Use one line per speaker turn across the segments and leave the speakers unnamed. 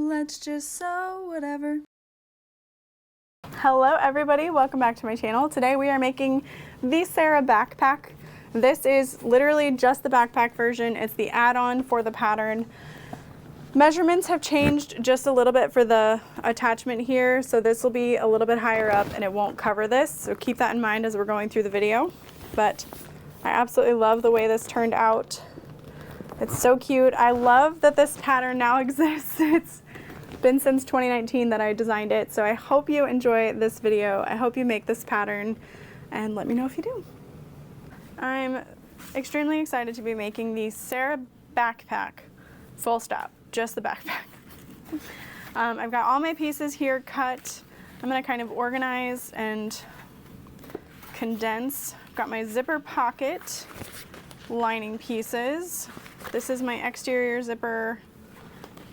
let's just sew whatever. Hello everybody, welcome back to my channel. Today we are making the Sarah backpack. This is literally just the backpack version. It's the add-on for the pattern. Measurements have changed just a little bit for the attachment here, so this will be a little bit higher up and it won't cover this, so keep that in mind as we're going through the video. But I absolutely love the way this turned out. It's so cute. I love that this pattern now exists. It's been since 2019 that I designed it, so I hope you enjoy this video. I hope you make this pattern and let me know if you do. I'm extremely excited to be making the Sarah backpack, full stop, just the backpack. I've got all my pieces here cut. I'm gonna kind of organize and condense. I've got my zipper pocket lining pieces. This is my exterior zipper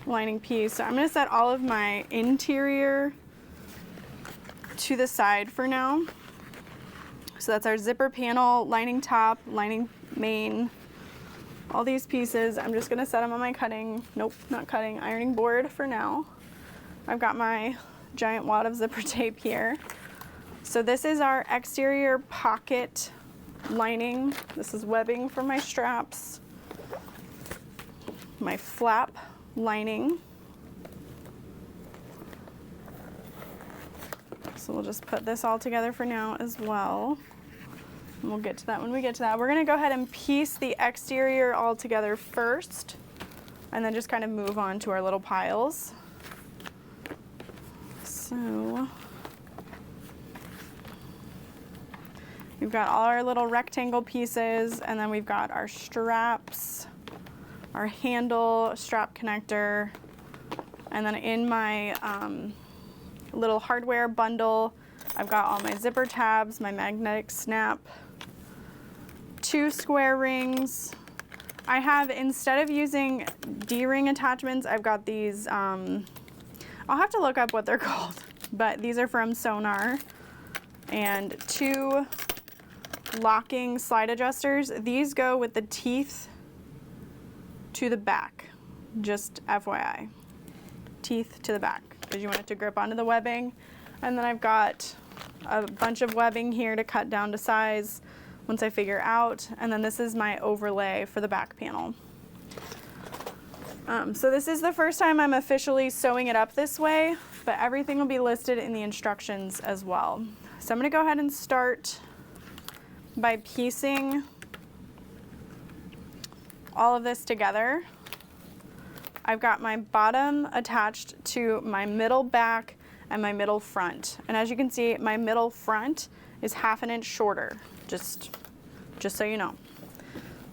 lining piece. So I'm gonna set all of my interior to the side for now. So that's our zipper panel, lining top, lining main, all these pieces. I'm just gonna set them on my ironing board for now. I've got my giant wad of zipper tape here. So this is our exterior pocket lining. This is webbing for my straps. My flap lining. So we'll just put this all together for now as well. And we'll get to that when we get to that. We're gonna go ahead and piece the exterior all together first, and then just kind of move on to our little piles. So we've got all our little rectangle pieces, and then we've got our straps, our handle, strap connector, and then in my little hardware bundle, I've got all my zipper tabs, my magnetic snap, 2 square rings. I have, instead of using D-ring attachments, I've got these, I'll have to look up what they're called, but these are from Sonar, and 2 locking slide adjusters. These go with the teeth to the back, just FYI. Teeth to the back, because you want it to grip onto the webbing. And then I've got a bunch of webbing here to cut down to size once I figure out. And then this is my overlay for the back panel. So this is the first time I'm officially sewing it up this way, but everything will be listed in the instructions as well. So I'm gonna go ahead and start by piecing all of this together. I've got my bottom attached to my middle back and my middle front. And as you can see, my middle front is 1/2 inch shorter, just so you know.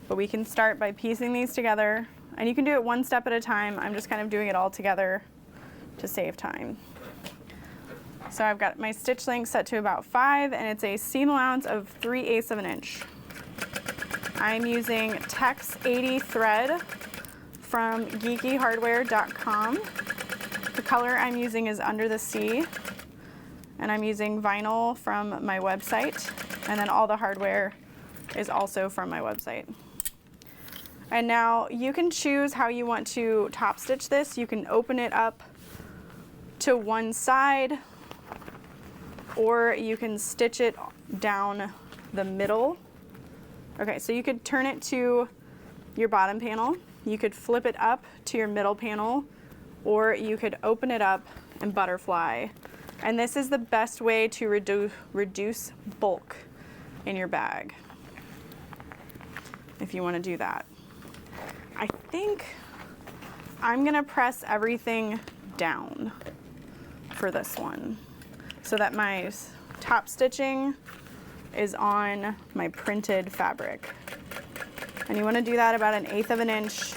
But we can start by piecing these together, and you can do it one step at a time. I'm just kind of doing it all together to save time. So I've got my stitch length set to about 5, and it's a seam allowance of 3/8 of an inch. I'm using Tex 80 thread from geekyhardware.com. The color I'm using is Under the Sea, and I'm using vinyl from my website, and then all the hardware is also from my website. And now you can choose how you want to top stitch this. You can open it up to one side, or you can stitch it down the middle. Okay, so you could turn it to your bottom panel, you could flip it up to your middle panel, or you could open it up and butterfly. And this is the best way to reduce bulk in your bag, if you want to do that. I think I'm gonna press everything down for this one so that my top stitching is on my printed fabric. And you want to do that about 1/8 of an inch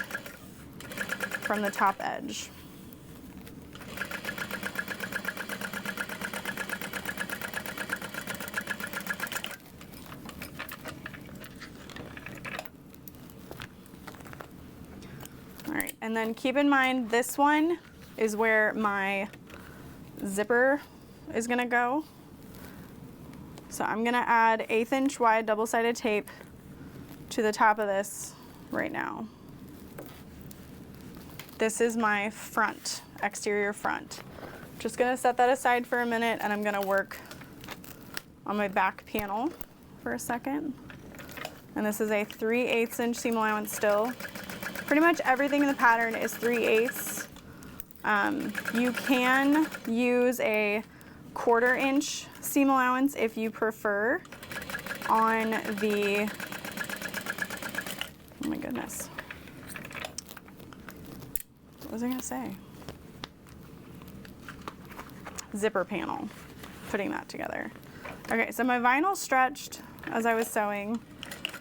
from the top edge. All right, and then keep in mind this one is where my zipper is going to go. So I'm going to add 1/8 inch wide double-sided tape to the top of this right now. this is my front, exterior front. Just gonna set that aside for a minute, and I'm gonna work on my back panel for a second. And this is a 3/8 inch seam allowance still. Pretty much everything in the pattern is 3/8. You can use a 1/4 inch seam allowance if you prefer on the, oh my goodness. What was I gonna say? Zipper panel, putting that together. Okay, so my vinyl stretched as I was sewing.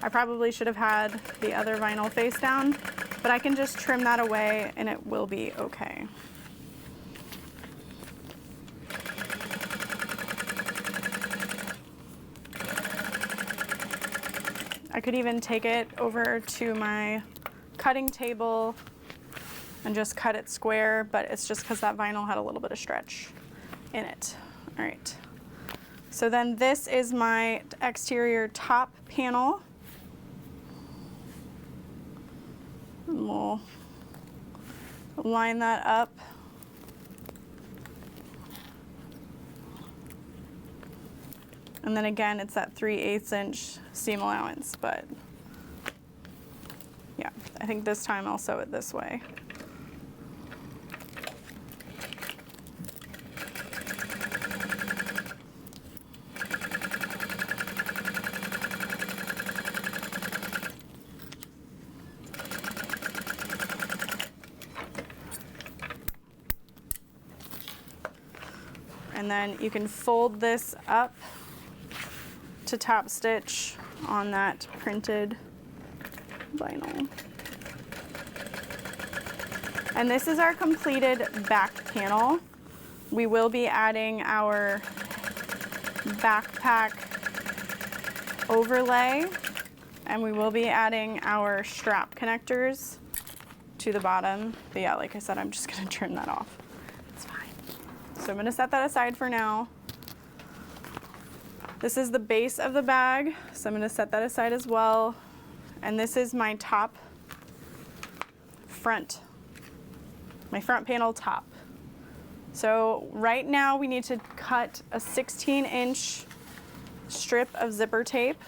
I probably should have had the other vinyl face down, but I can just trim that away and it will be okay. I could even take it over to my cutting table and just cut it square, but it's just because that vinyl had a little bit of stretch in it. All right. So then this is my exterior top panel. And we'll line that up. And then again, it's that 3/8 inch seam allowance, but yeah, I think this time I'll sew it this way. And then you can fold this up to top stitch on that printed vinyl. And this is our completed back panel. We will be adding our backpack overlay, and we will be adding our strap connectors to the bottom. But yeah, like I said, I'm just gonna trim that off. It's fine. So I'm gonna set that aside for now. This is the base of the bag, so I'm gonna set that aside as well. And this is my top front, my front panel top. So right now we need to cut a 16-inch strip of zipper tape.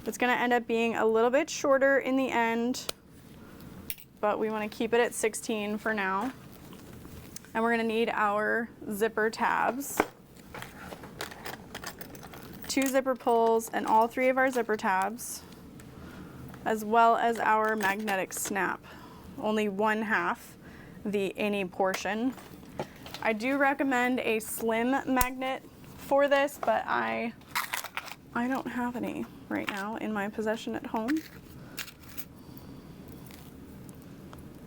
It's gonna end up being a little bit shorter in the end, but we wanna keep it at 16 for now. And we're gonna need our zipper tabs, 2 zipper pulls, and all 3 of our zipper tabs, as well as our magnetic snap, only 1/2 the any portion. I do recommend a slim magnet for this, but I don't have any right now in my possession at home.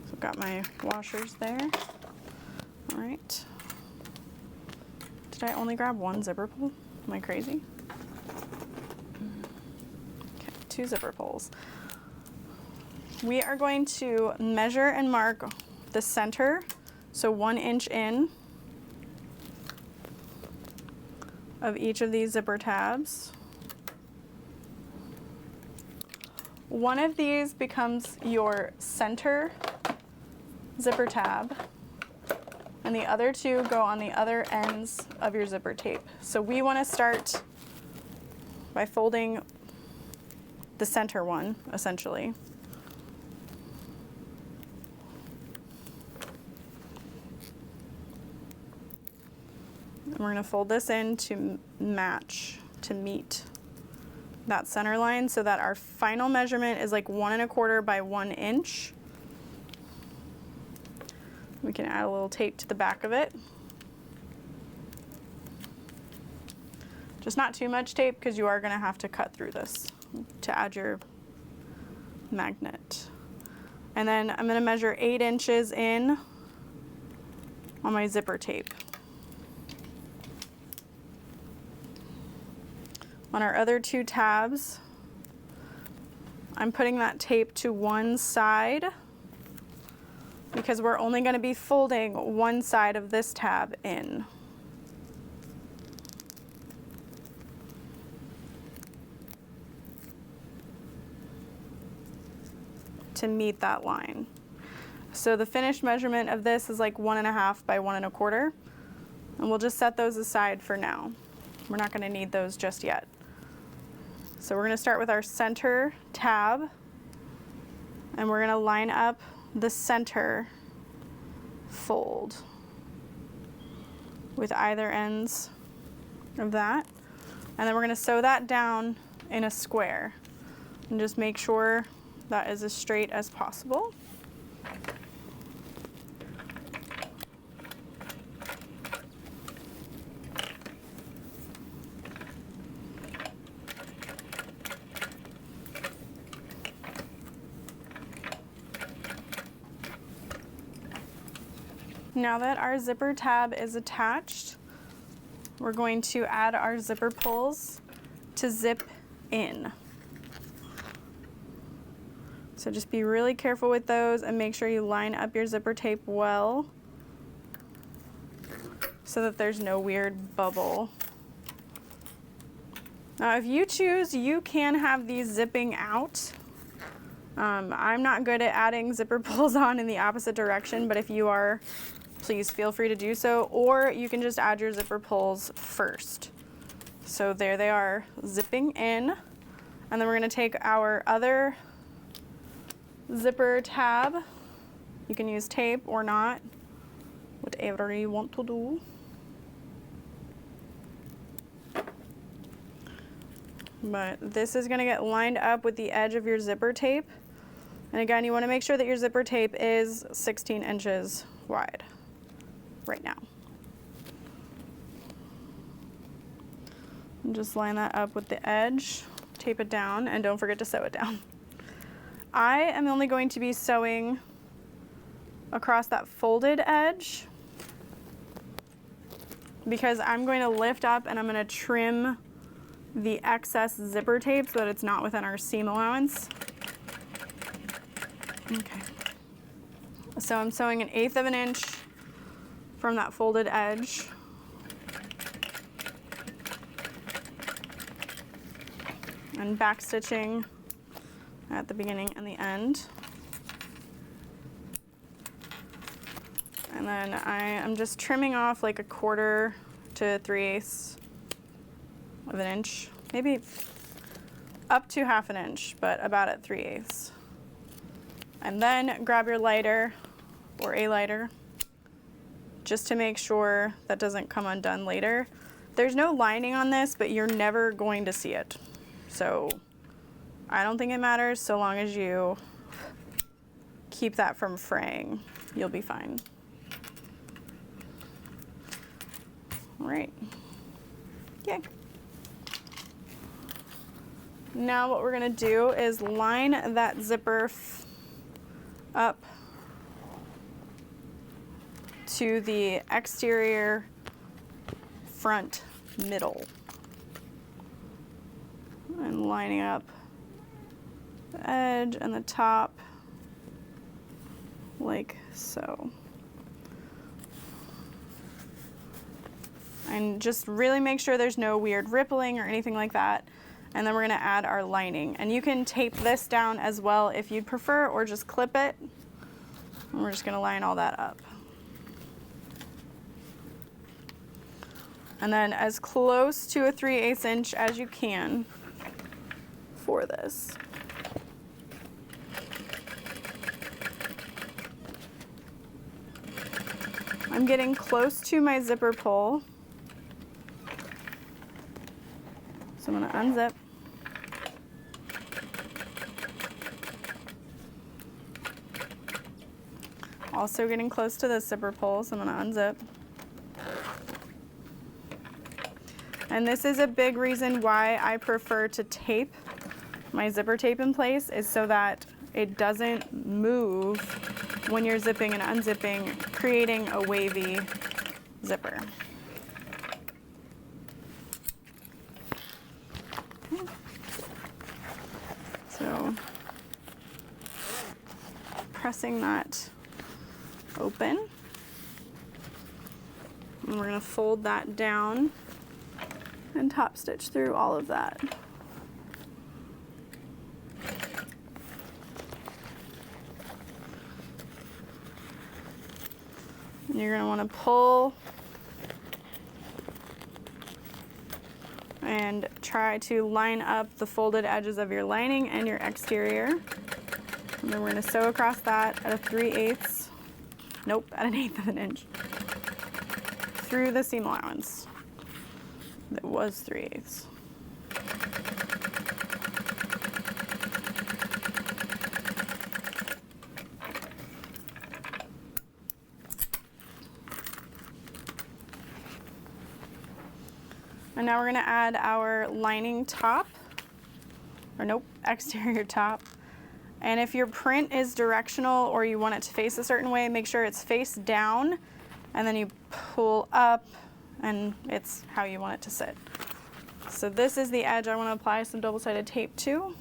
So I've got my washers there. All right. Did I only grab 1 zipper pull? Am I crazy? Okay, 2 zipper pulls. We are going to measure and mark the center, so 1 inch in of each of these zipper tabs. One of these becomes your center zipper tab, and the other 2 go on the other ends of your zipper tape. So we want to start by folding the center one, essentially. And we're going to fold this in to match, to meet that center line, so that our final measurement is like 1 1/4 by 1 inch. We can add a little tape to the back of it. Just not too much tape, because you are going to have to cut through this to add your magnet. And then I'm going to measure 8 inches in on my zipper tape. On our other 2 tabs, I'm putting that tape to one side, because we're only going to be folding one side of this tab in. to meet that line. So the finished measurement of this is like 1.5 by 1 1/4. And we'll just set those aside for now. We're not gonna need those just yet. So we're gonna start with our center tab, and we're gonna line up the center fold with either ends of that. And then we're gonna sew that down in a square and just make sure that is as straight as possible. Now that our zipper tab is attached, we're going to add our zipper pulls to zip in. So just be really careful with those and make sure you line up your zipper tape well so that there's no weird bubble. Now if you choose, you can have these zipping out. I'm not good at adding zipper pulls on in the opposite direction, but if you are, please feel free to do so, or you can just add your zipper pulls first. So there they are, zipping in, and then we're gonna take our other zipper tab. You can use tape or not, whatever you want to do. But this is gonna get lined up with the edge of your zipper tape. And again, you wanna make sure that your zipper tape is 16 inches wide right now. And just line that up with the edge, tape it down, and don't forget to sew it down. I am only going to be sewing across that folded edge because I'm going to lift up and I'm going to trim the excess zipper tape so that it's not within our seam allowance. Okay. So I'm sewing 1/8 of an inch from that folded edge. And back stitching at the beginning and the end. And then I am just trimming off like 1/4 to 3/8 of an inch, maybe up to 1/2 an inch, but about at 3/8. And then grab your lighter or a lighter just to make sure that doesn't come undone later. There's no lining on this, but you're never going to see it. So I don't think it matters so long as you keep that from fraying, you'll be fine. All right, yay. Now what we're gonna do is line that zipper up to the exterior front middle. And lining up the edge and the top like so. And just really make sure there's no weird rippling or anything like that. And then we're gonna add our lining. And you can tape this down as well if you'd prefer, or just clip it. And we're just gonna line all that up. And then as close to a 3/8 inch as you can for this. I'm getting close to my zipper pull. So I'm gonna unzip. Also getting close to the zipper pull, so I'm gonna unzip. And this is a big reason why I prefer to tape my zipper tape in place, is so that it doesn't move when you're zipping and unzipping, creating a wavy zipper. So pressing that open, and we're going to fold that down and top stitch through all of that. You're going to want to pull and try to line up the folded edges of your lining and your exterior. And then we're going to sew across that at a 3/8, nope, at an 1/8 of an inch through the seam allowance. That was 3/8. And now we're going to add our lining top, or nope, exterior top. And if your print is directional or you want it to face a certain way, make sure it's face down, and then you pull up, and it's how you want it to sit. So this is the edge I want to apply some double-sided tape to.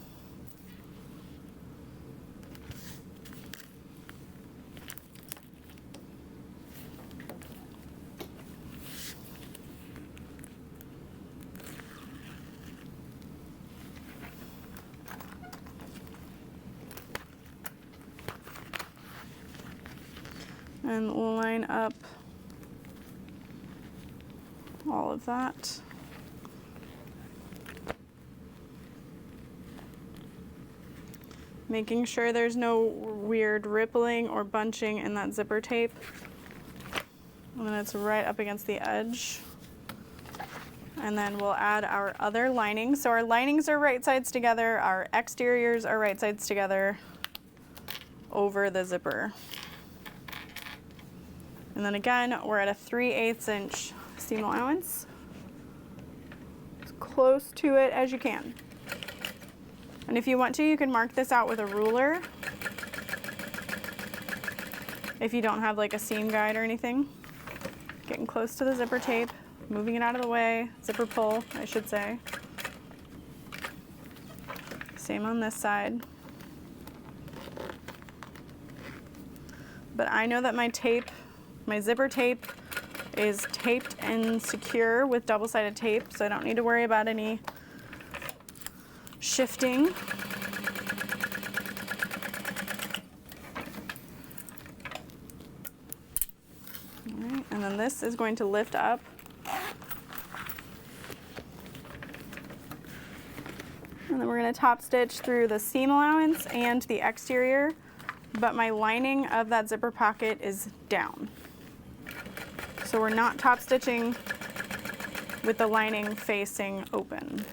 And line up all of that. Making sure there's no weird rippling or bunching in that zipper tape. And then it's right up against the edge. And then we'll add our other lining. So our linings are right sides together, our exteriors are right sides together over the zipper. And then again, we're at a 3/8 inch seam allowance. As close to it as you can. And if you want to, you can mark this out with a ruler if you don't have like a seam guide or anything. Getting close to the zipper tape, moving it out of the way, zipper pull, I should say. Same on this side. But I know that my zipper tape is taped and secure with double-sided tape, so I don't need to worry about any shifting. All right, and then this is going to lift up. And then we're going to top stitch through the seam allowance and the exterior, but my lining of that zipper pocket is down. So we're not top stitching with the lining facing open.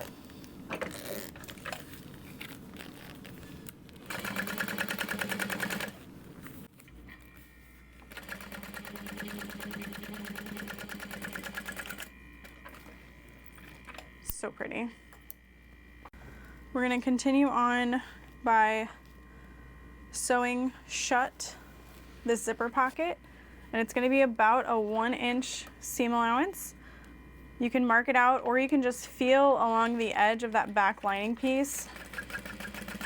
So pretty. We're going to continue on by sewing shut this zipper pocket, and it's going to be about a 1-inch seam allowance. You can mark it out, or you can just feel along the edge of that back lining piece.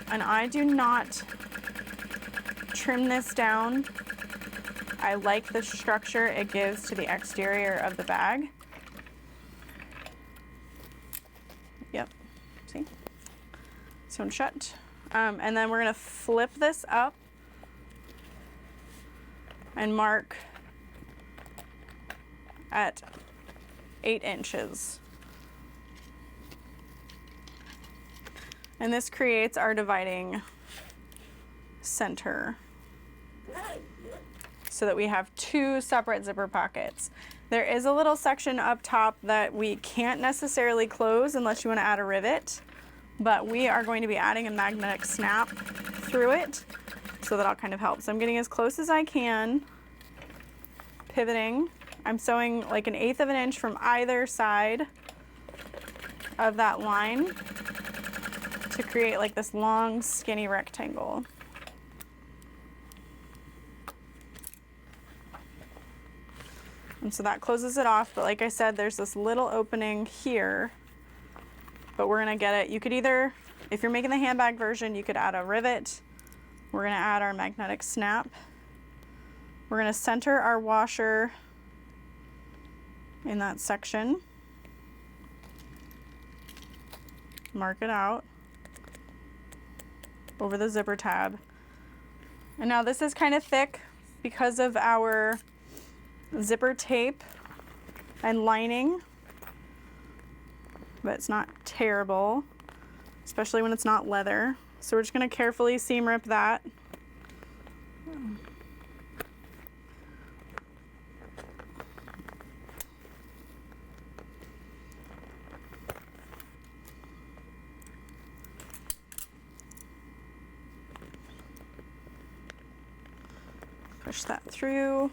And I do not trim this down. I like the structure it gives to the exterior of the bag. Yep, see? Sewn shut. And then we're going to flip this up and mark at 8 inches. And this creates our dividing center so that we have 2 separate zipper pockets. There is a little section up top that we can't necessarily close unless you want to add a rivet, but we are going to be adding a magnetic snap through it, so that'll kind of help. So I'm getting as close as I can, pivoting. I'm sewing like 1/8 of an inch from either side of that line to create like this long, skinny rectangle. And so that closes it off, but like I said, there's this little opening here, but we're gonna get it. You could either, if you're making the handbag version, you could add a rivet. We're gonna add our magnetic snap. We're gonna center our washer in that section. Mark it out over the zipper tab. And now this is kind of thick because of our zipper tape and lining, but it's not terrible, especially when it's not leather. So we're just gonna carefully seam rip that. Push that through.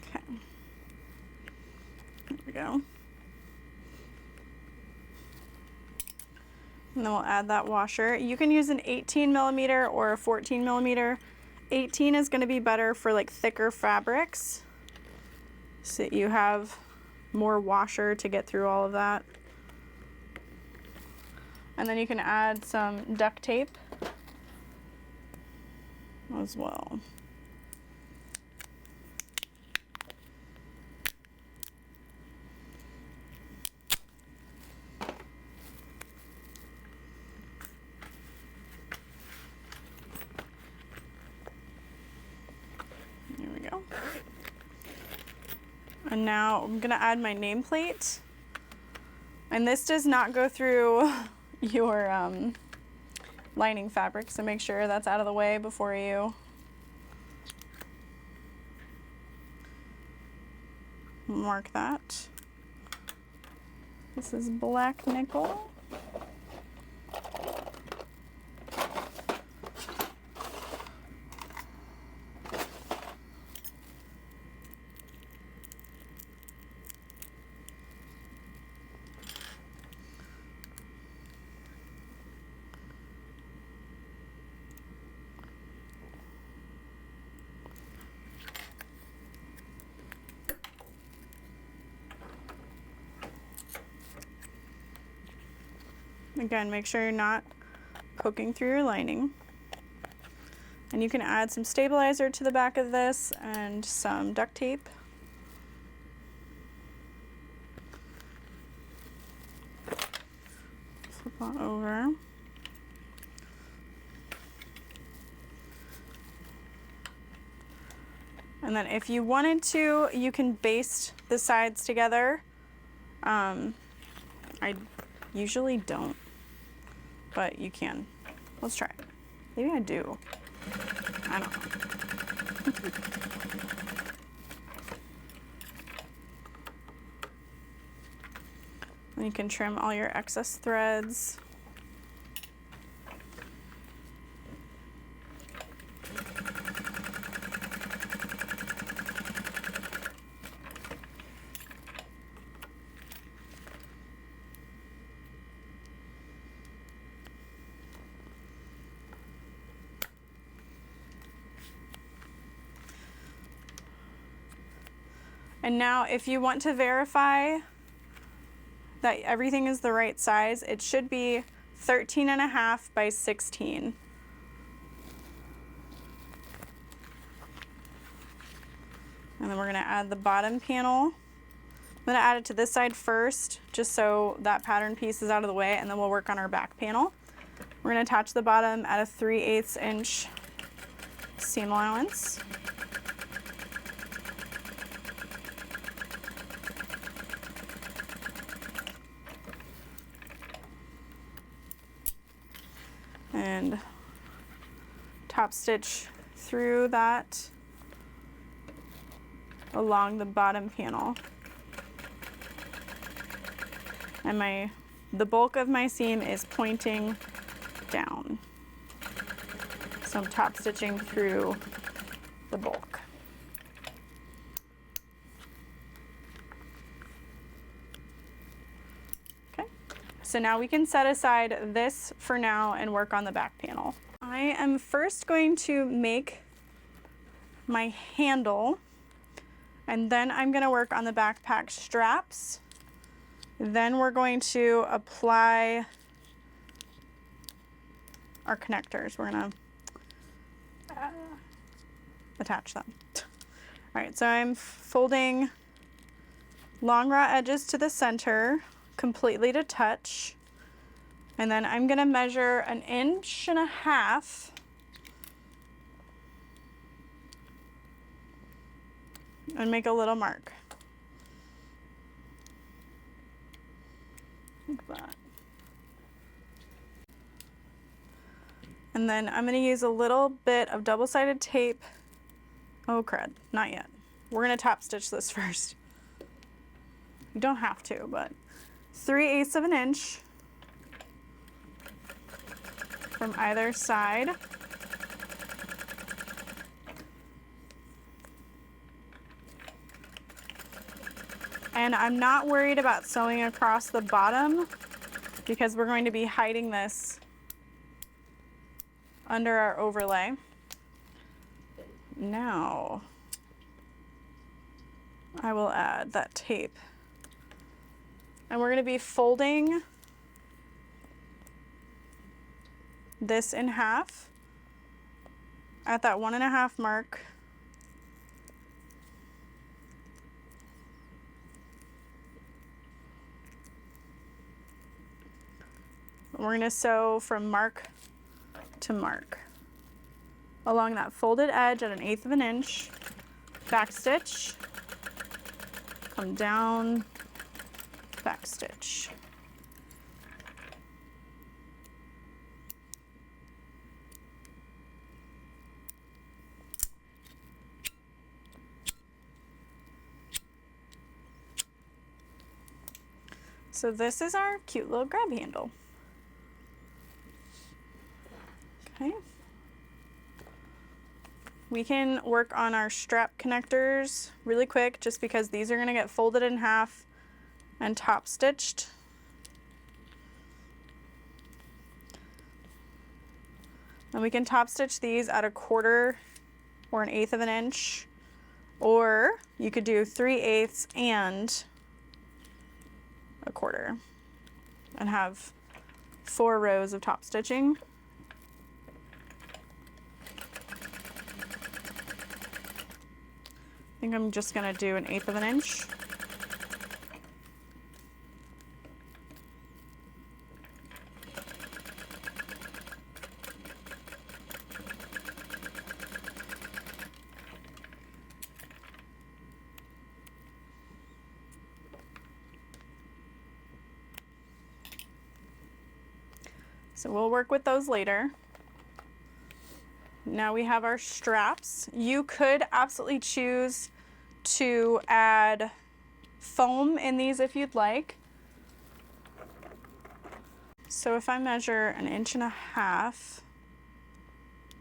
Okay. There we go. And then we'll add that washer. You can use an 18 millimeter or a 14 millimeter. 18 is going to be better for like thicker fabrics, so that you have more washer to get through all of that. And then you can add some duct tape as well. And now I'm gonna add my nameplate. And this does not go through your lining fabric, so make sure that's out of the way before you mark that. This is black nickel. Again, make sure you're not poking through your lining. And you can add some stabilizer to the back of this and some duct tape. Flip that over. And then if you wanted to, you can baste the sides together. I usually don't, but you can. Let's try it. Maybe I do. I don't know. And you can trim all your excess threads. And now if you want to verify that everything is the right size, it should be 13.5 by 16. And then we're gonna add the bottom panel. I'm gonna add it to this side first, just so that pattern piece is out of the way, and then we'll work on our back panel. We're gonna attach the bottom at a 3/8 inch seam allowance. And top stitch through that along the bottom panel. And the bulk of my seam is pointing down. So I'm top stitching through the bulk. Okay, so now we can set aside this for now and work on the back panel. I am first going to make my handle, and then I'm going to work on the backpack straps. Then we're going to apply our connectors. We're gonna attach them. All right, so I'm folding long raw edges to the center, completely to touch. And then I'm gonna measure 1.5 inches and make a little mark. Like that. And then I'm gonna use a little bit of double-sided tape. Oh crud, not yet. We're gonna top stitch this first. You don't have to, but 3/8 of an inch from either side. And I'm not worried about sewing across the bottom because we're going to be hiding this under our overlay. Now, I will add that tape. And we're gonna be folding this in half at that 1.5 mark. We're gonna sew from mark to mark along that folded edge at 1/8 of an inch, back stitch, come down, back stitch. So this is our cute little grab handle. Okay. We can work on our strap connectors really quick just because these are gonna get folded in half and top stitched. And we can top stitch these at 1/4 or 1/8 of an inch, or you could do 3/8 and 1/4 and have 4 rows of top stitching. I think I'm just gonna do 1/8 of an inch. So we'll work with those later. Now we have our straps. You could absolutely choose to add foam in these if you'd like. So if I measure 1.5 inches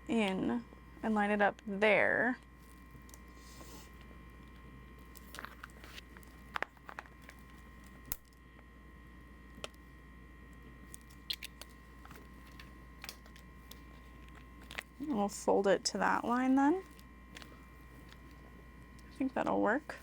in and line it up there, we'll fold it to that line then. I think that'll work.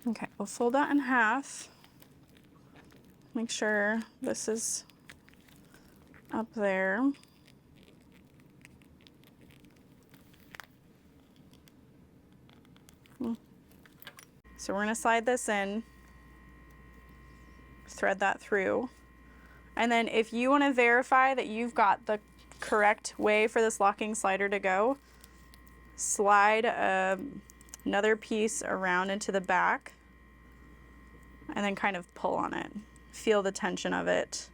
Okay, we'll fold that in half. Make sure this is up there. So we're gonna slide this in, thread that through. And then if you wanna verify that you've got the correct way for this locking slider to go, slide another piece around into the back and then kind of pull on it. Feel the tension of it.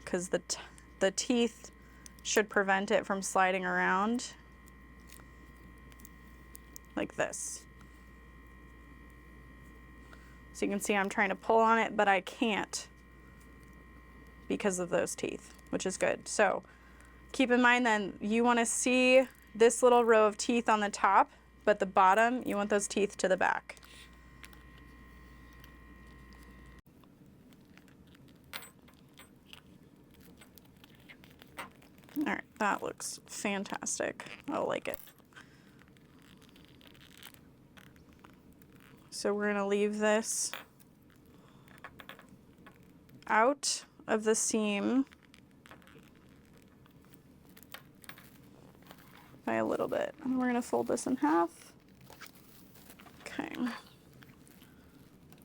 because the teeth should prevent it from sliding around like this. So you can see I'm trying to pull on it, but I can't because of those teeth, which is good. So keep in mind then you want to see this little row of teeth on the top, but the bottom, you want those teeth to the back. All right, that looks fantastic. I like it. So we're gonna leave this out of the seam by a little bit. And we're gonna fold this in half. Okay.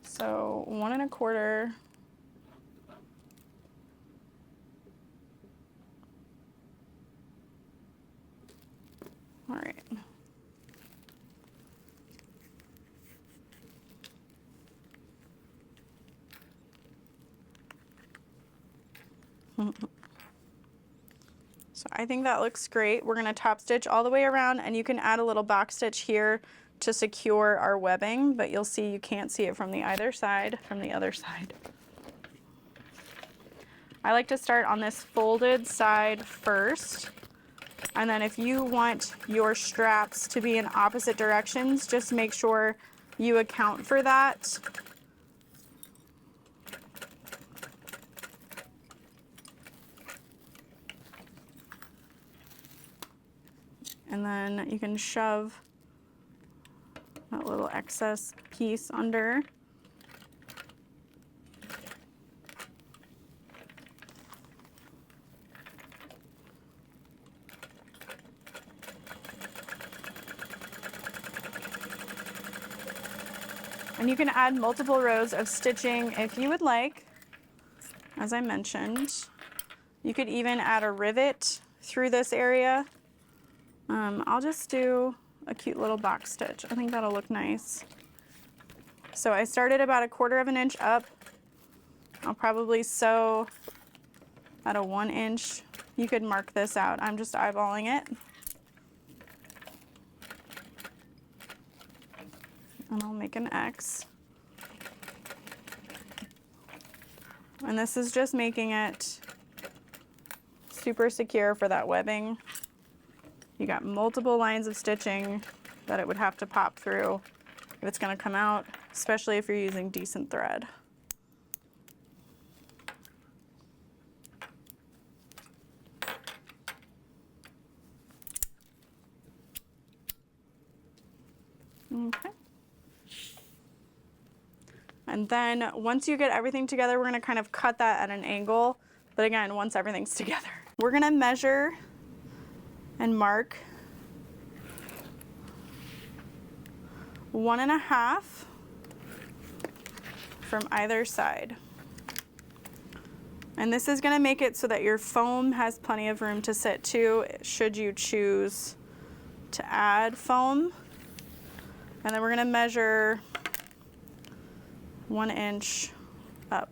So 1 1/4. All right. So I think that looks great. We're gonna top stitch all the way around, and you can add a little box stitch here to secure our webbing, but you'll see you can't see it from the other side. I like to start on this folded side first, and then if you want your straps to be in opposite directions, just make sure you account for that. And then you can shove that little excess piece under. And you can add multiple rows of stitching if you would like, as I mentioned. You could even add a rivet through this area. I'll just do a cute little box stitch. I think that'll look nice. So I started about 1/4 inch up. I'll probably sew at a 1 inch. You could mark this out. I'm just eyeballing it. And I'll make an X. And this is just making it super secure for that webbing. You got multiple lines of stitching that it would have to pop through if it's going to come out, especially if you're using decent thread. Okay. And then once you get everything together, we're going to kind of cut that at an angle. But again, once everything's together, we're going to measure and mark 1 1/2 from either side. And this is going to make it so that your foam has plenty of room to sit too, should you choose to add foam. And then we're going to measure 1 inch up.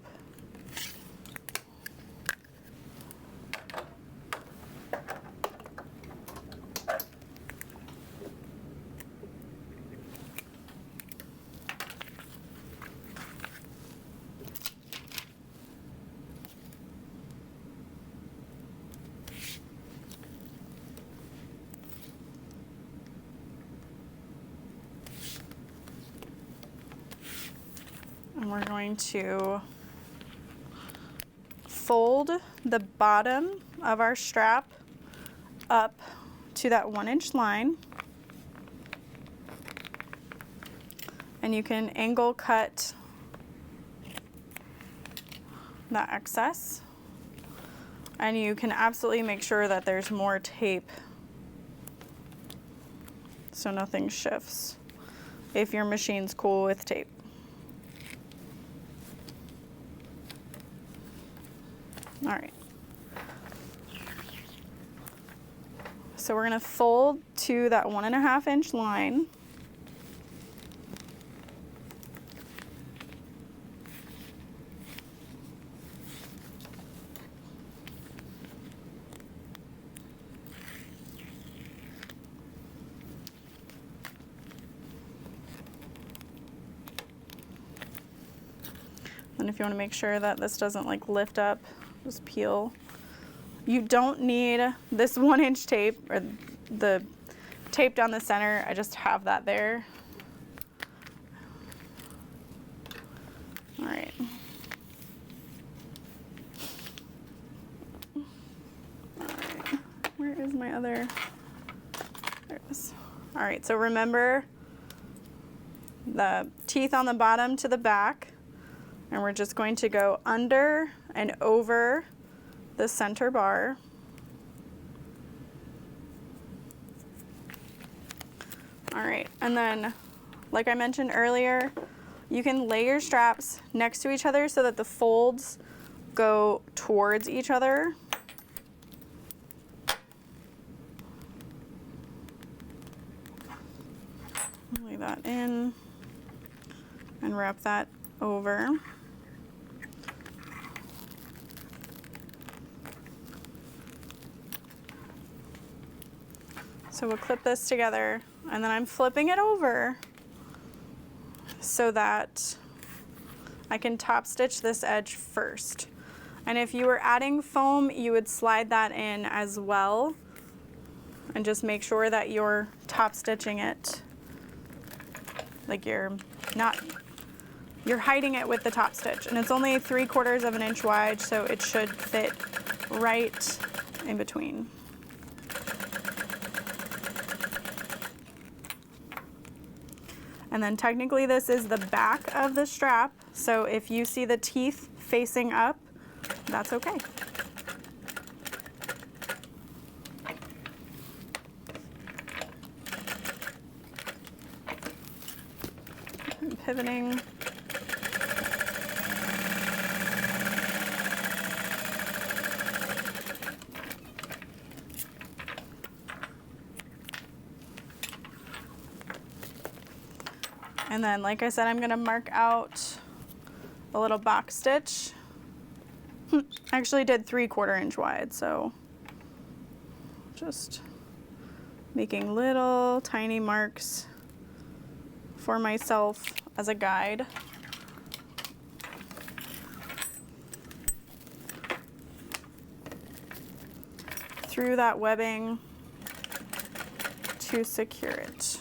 And we're going to fold the bottom of our strap up to that 1 inch line. And you can angle cut that excess. And you can absolutely make sure that there's more tape so nothing shifts if your machine's cool with tape. All right. So we're going to fold to that 1 1/2 inch line. And if you want to make sure that this doesn't like lift up, just peel. You don't need this 1-inch tape or the tape down the center. I just have that there. All right. All right. Where is my other? There it is. All right, so remember the teeth on the bottom to the back, and we're just going to go under and over the center bar. All right, and then like I mentioned earlier, you can lay your straps next to each other so that the folds go towards each other. Lay that in and wrap that over. So we'll clip this together, and then I'm flipping it over so that I can top stitch this edge first. And if you were adding foam, you would slide that in as well, and just make sure that you're top stitching it. Like you're hiding it with the top stitch, and it's only 3/4 of an inch wide, so it should fit right in between. And then technically this is the back of the strap, so if you see the teeth facing up, that's okay. I'm pivoting. And then, like I said, I'm gonna mark out a little box stitch. I actually did 3/4 inch wide, so just making little tiny marks for myself as a guide. Through that webbing to secure it.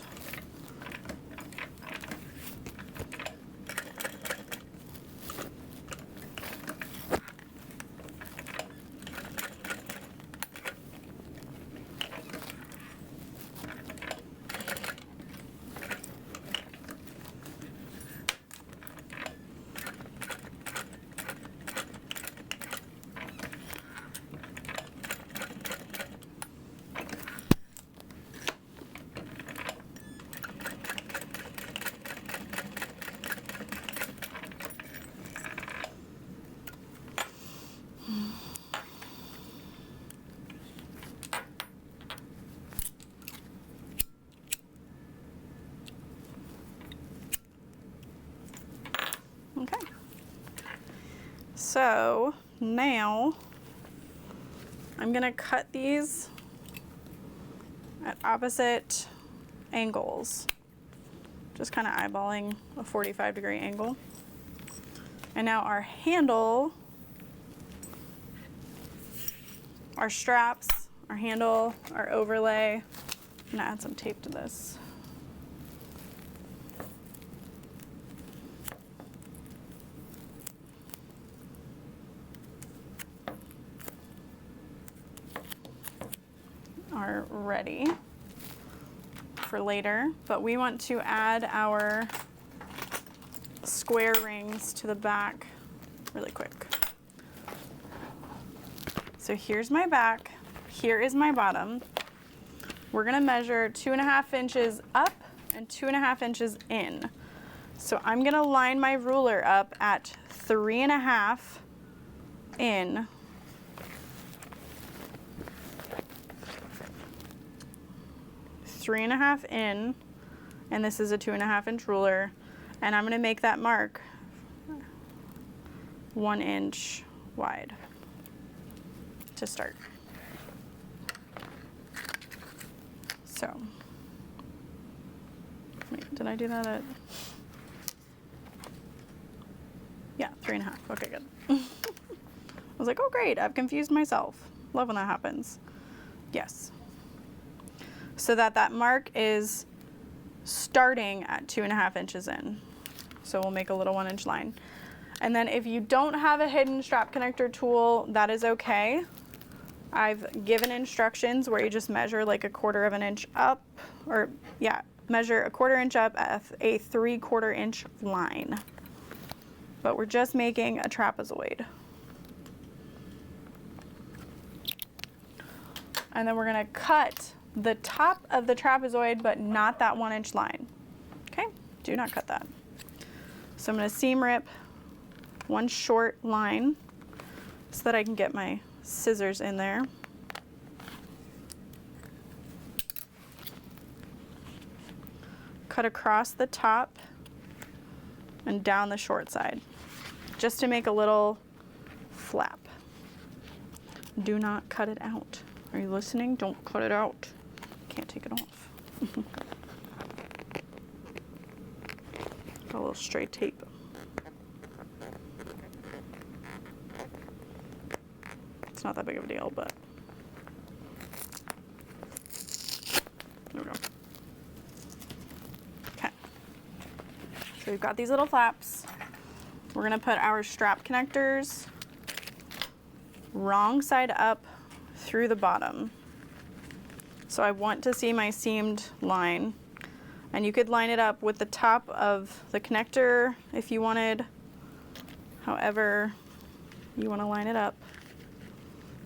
Okay, so now I'm gonna cut these at opposite angles, just kind of eyeballing a 45-degree angle. And now our handle, our straps, our handle, our overlay, I'm gonna add some tape to this. Are ready for later, but we want to add our square rings to the back really quick. So here's my back, here is my bottom. We're gonna measure 2.5 inches up and 2.5 inches in. So I'm gonna line my ruler up at 3.5 in. 3.5 in, and this is a 2.5 inch ruler, and I'm going to make that mark 1 inch wide to start. So, wait, did I do that at? Yeah, 3.5. Okay, good. I was like, oh great, I've confused myself. Love when that happens. Yes. So that mark is starting at 2.5 inches in. So we'll make a little 1-inch line. And then if you don't have a hidden strap connector tool, that is okay. I've given instructions where you just measure like 1/4 inch up, or yeah, measure 1/4 inch up at a 3/4 inch line. But we're just making a trapezoid. And then we're gonna cut the top of the trapezoid, but not that 1-inch line. Okay, do not cut that. So I'm gonna seam rip one short line so that I can get my scissors in there. Cut across the top and down the short side, just to make a little flap. Do not cut it out. Are you listening? Don't cut it out. Can't take it off. A little stray tape. It's not that big of a deal, but there we go. Okay. So we've got these little flaps. We're gonna put our strap connectors wrong side up through the bottom. So I want to see my seamed line, and you could line it up with the top of the connector if you wanted, however you want to line it up.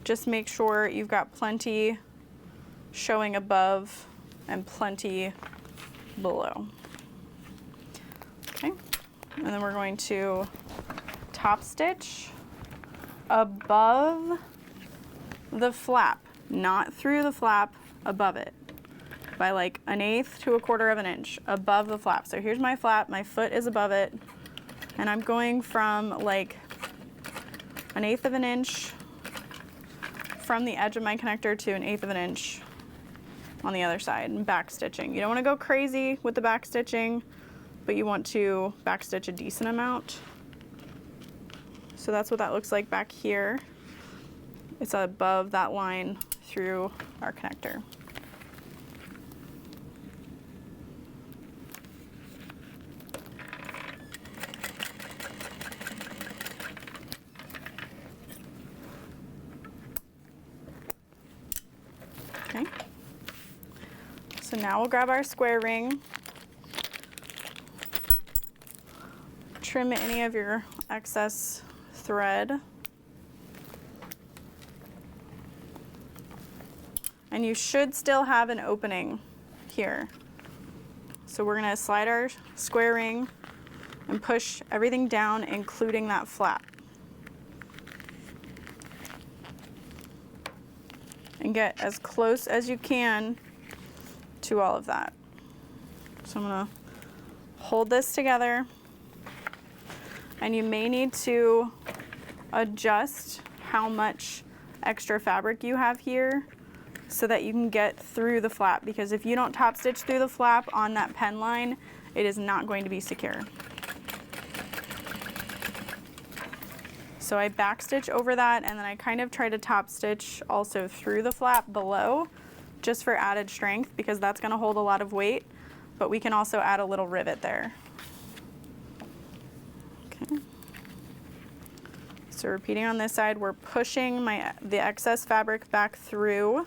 Just make sure you've got plenty showing above and plenty below. Okay, and then we're going to top stitch above the flap, not through the flap, above it, by like 1/8 to 1/4 inch above the flap. So here's my flap, my foot is above it, and I'm going from like 1/8 inch from the edge of my connector to 1/8 inch on the other side, and back stitching. You don't want to go crazy with the back stitching, but you want to back stitch a decent amount. So that's what that looks like back here. It's above that line through our connector. Okay. So now we'll grab our square ring, trim any of your excess thread, and you should still have an opening here. So we're gonna slide our square ring and push everything down, including that flap. And get as close as you can to all of that. So I'm gonna hold this together, and you may need to adjust how much extra fabric you have here so that you can get through the flap, because if you don't top stitch through the flap on that pen line, it is not going to be secure. So I back stitch over that, and then I kind of try to top stitch also through the flap below, just for added strength, because that's gonna hold a lot of weight, but we can also add a little rivet there. Okay. So repeating on this side, we're pushing the excess fabric back through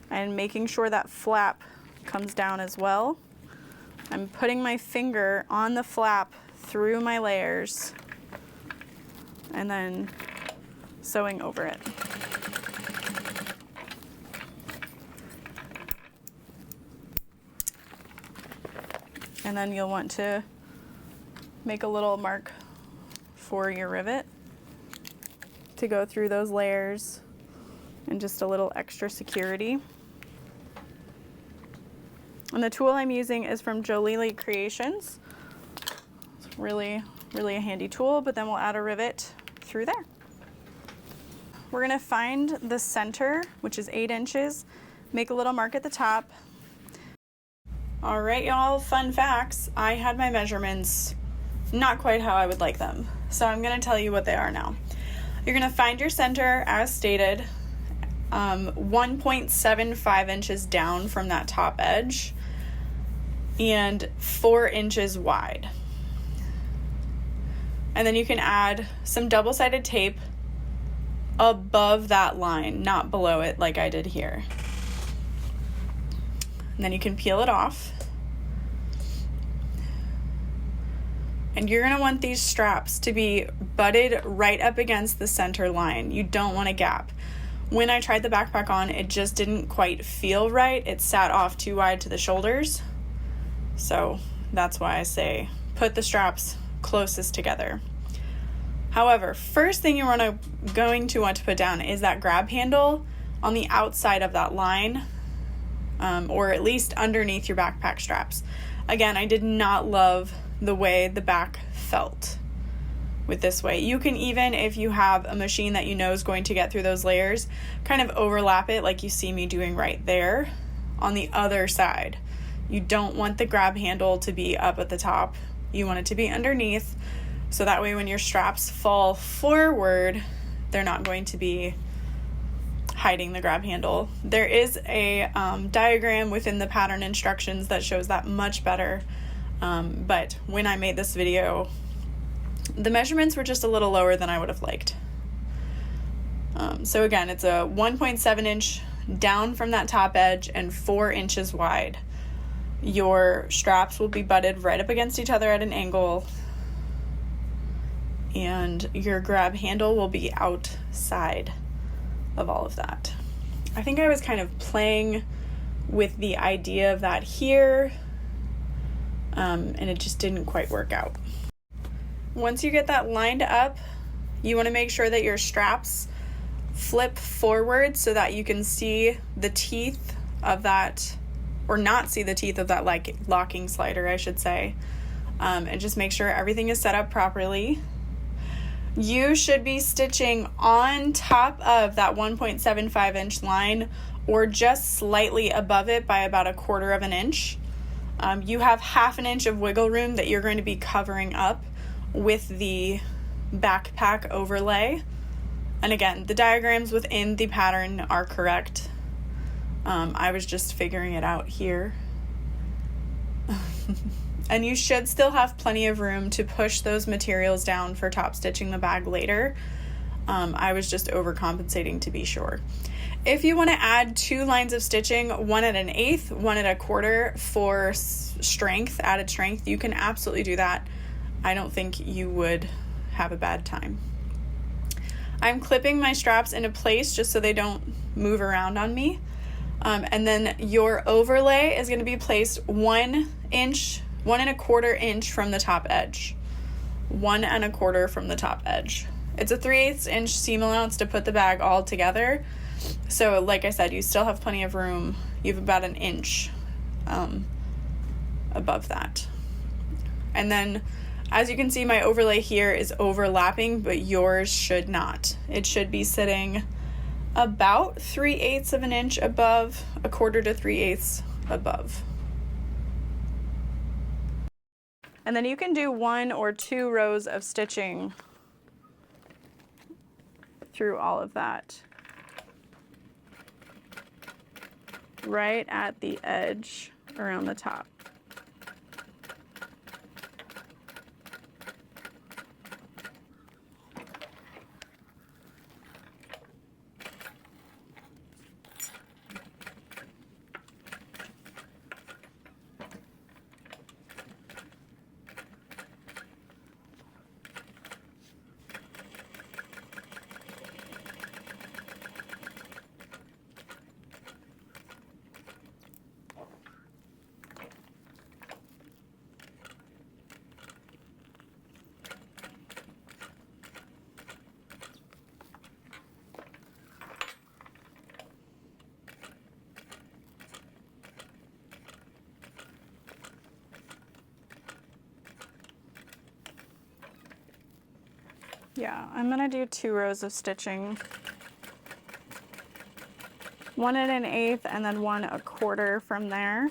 and making sure that flap comes down as well. I'm putting my finger on the flap through my layers and then sewing over it. And then you'll want to make a little mark for your rivet to go through those layers, and just a little extra security. And the tool I'm using is from Jolie Creations. It's really a handy tool, but then we'll add a rivet through there. We're gonna find the center, which is 8 inches, make a little mark at the top. All right, y'all, fun facts. I had my measurements not quite how I would like them. So I'm going to tell you what they are now. You're going to find your center as stated, 1.75 inches down from that top edge and 4 inches wide. And then you can add some double-sided tape above that line, not below it like I did here. And then you can peel it off. And you're going to want these straps to be butted right up against the center line. You don't want a gap. When I tried the backpack on, it just didn't quite feel right. It sat off too wide to the shoulders. So that's why I say put the straps closest together. However, first thing you're going to want to put down is that grab handle on the outside of that line, or at least underneath your backpack straps. Again, I did not love the way the back felt with this way. You can even, if you have a machine that you know is going to get through those layers, kind of overlap it like you see me doing right there on the other side. You don't want the grab handle to be up at the top. You want it to be underneath, so that way when your straps fall forward, they're not going to be hiding the grab handle. There is a diagram within the pattern instructions that shows that much better, but when I made this video, the measurements were just a little lower than I would have liked. So again, it's a 1.7 inch down from that top edge and 4 inches wide. Your straps will be butted right up against each other at an angle, and your grab handle will be outside of all of that. I think I was kind of playing with the idea of that here, and it just didn't quite work out. Once you get that lined up, you want to make sure that your straps flip forward so that you can see the teeth of that, or not see the teeth of that locking slider, I should say, and just make sure everything is set up properly. You should be stitching on top of that 1.75 inch line, or just slightly above it by about 1/4 of an inch. You have 1/2 inch of wiggle room that you're going to be covering up with the backpack overlay. And again, the diagrams within the pattern are correct. I was just figuring it out here. And you should still have plenty of room to push those materials down for top stitching the bag later. I was just overcompensating to be sure. If you want to add 2 lines of stitching, one at 1/8, one at 1/4 for strength, added strength, you can absolutely do that. I don't think you would have a bad time. I'm clipping my straps into place just so they don't move around on me. And then your overlay is going to be placed 1 1/4 inch from the top edge. 1 1/4 from the top edge. It's a 3/8 inch seam allowance to put the bag all together. So like I said, you still have plenty of room. You have about 1 inch above that. And then as you can see, my overlay here is overlapping, but yours should not. It should be sitting about 3/8 of an inch above, 1/4 to 3/8 above. And then you can do 1 or 2 rows of stitching through all of that. Right at the edge around the top. Yeah, I'm gonna do 2 rows of stitching. 1 at 1/8 and then 1 1/4 from there.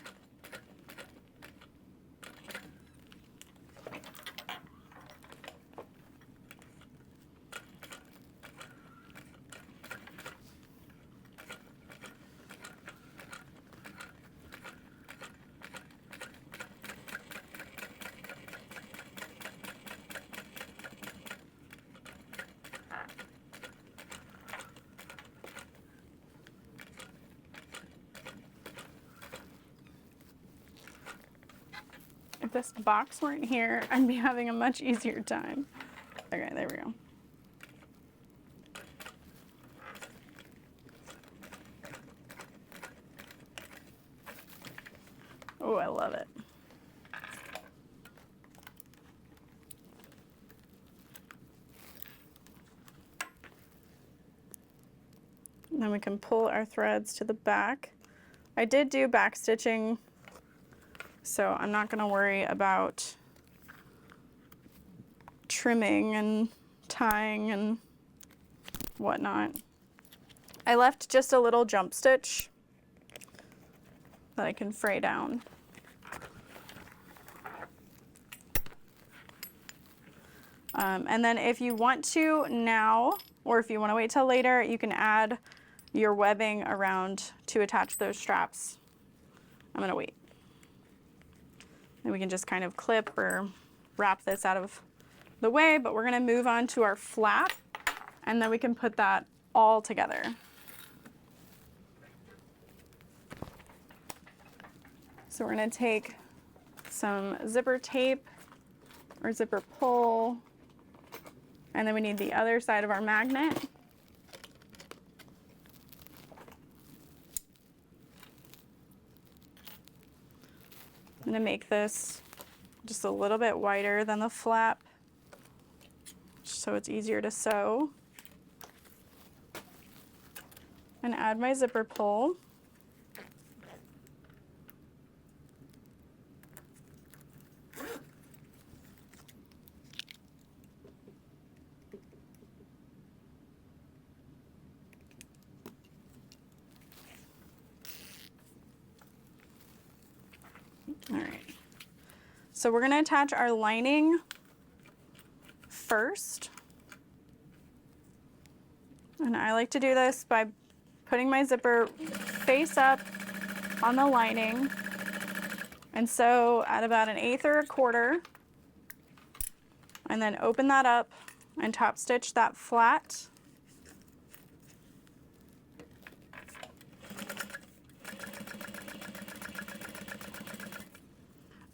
If this box weren't here, I'd be having a much easier time. Okay, there we go. Oh, I love it. And then we can pull our threads to the back. I did do back stitching, so I'm not going to worry about trimming and tying and whatnot. I left just a little jump stitch that I can fray down. And then if you want to now, or if you want to wait till later, you can add your webbing around to attach those straps. I'm going to wait. And we can just kind of clip or wrap this out of the way, but we're going to move on to our flap, and then we can put that all together. So we're going to take some zipper tape or zipper pull, and then we need the other side of our magnet. I'm going to make this just a little bit wider than the flap so it's easier to sew. And add my zipper pull. All right, so we're going to attach our lining first. And I like to do this by putting my zipper face up on the lining, and sew at about 1/8 or 1/4, and then open that up and top stitch that flat.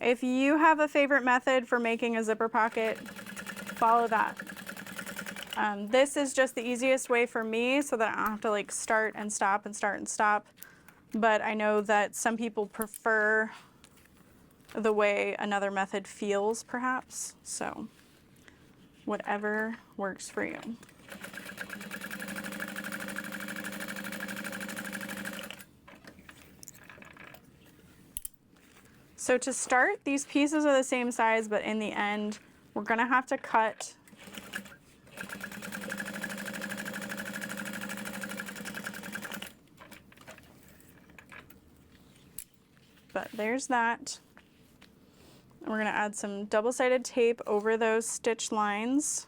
If you have a favorite method for making a zipper pocket, follow that. This is just the easiest way for me so that I don't have to like start and stop and start and stop. But I know that some people prefer the way another method feels, perhaps. So whatever works for you. So to start, these pieces are the same size, but in the end, we're gonna have to cut but there's that. And we're gonna add some double-sided tape over those stitch lines.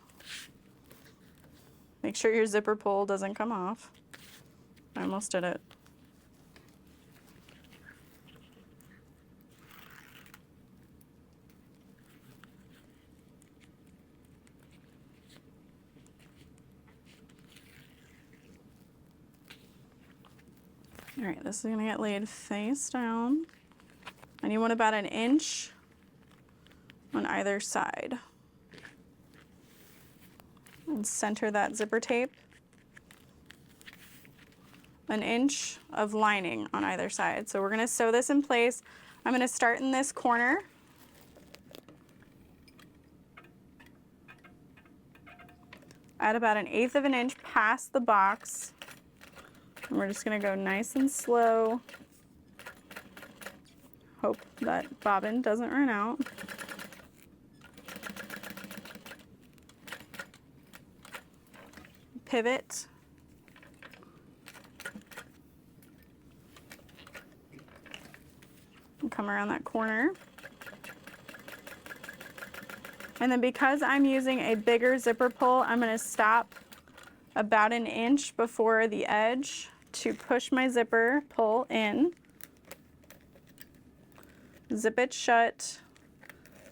Make sure your zipper pull doesn't come off. I almost did it. All right, this is gonna get laid face down. And you want about 1 inch on either side. And center that zipper tape. 1 inch of lining on either side. So we're gonna sew this in place. I'm gonna start in this corner. Add about 1/8 of an inch past the box. And we're just gonna go nice and slow. Hope that bobbin doesn't run out. Pivot. And come around that corner. And then because I'm using a bigger zipper pull, I'm gonna stop about 1 inch before the edge to push my zipper pull in. Zip it shut,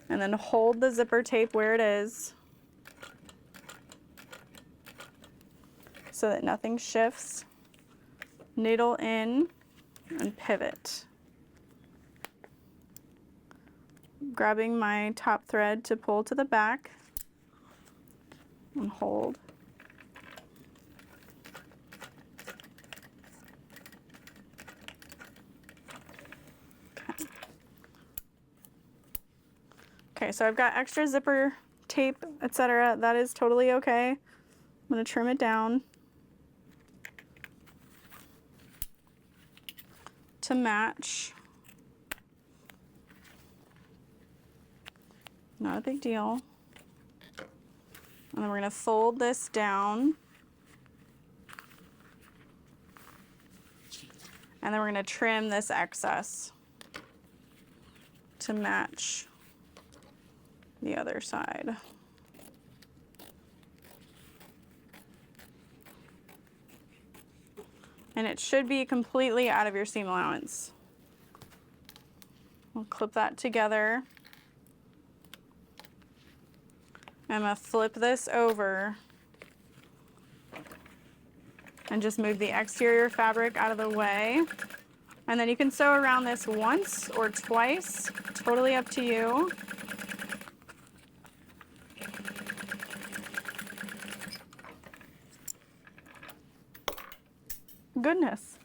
and then hold the zipper tape where it is so that nothing shifts. Needle in and pivot. grabbing my top thread to pull to the back and hold. Okay, so I've got extra zipper tape, etc. That is totally okay. I'm going to trim it down to match. Not a big deal. And then we're going to fold this down. And then we're going to trim this excess to match the other side. And it should be completely out of your seam allowance. We'll clip that together. I'm going to flip this over and just move the exterior fabric out of the way. And then you can sew around this once or twice, totally up to you. Goodness.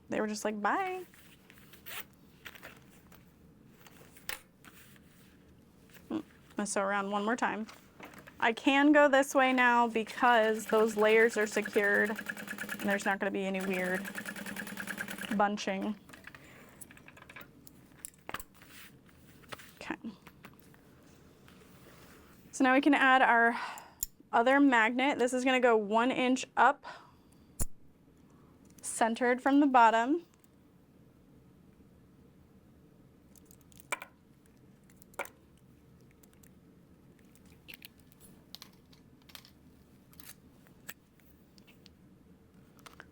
They were just like, bye. I'm gonna sew around one more time. I can go this way now because those layers are secured and there's not gonna be any weird bunching. Okay. So now we can add our other magnet. This is going to go 1 inch up, centered from the bottom.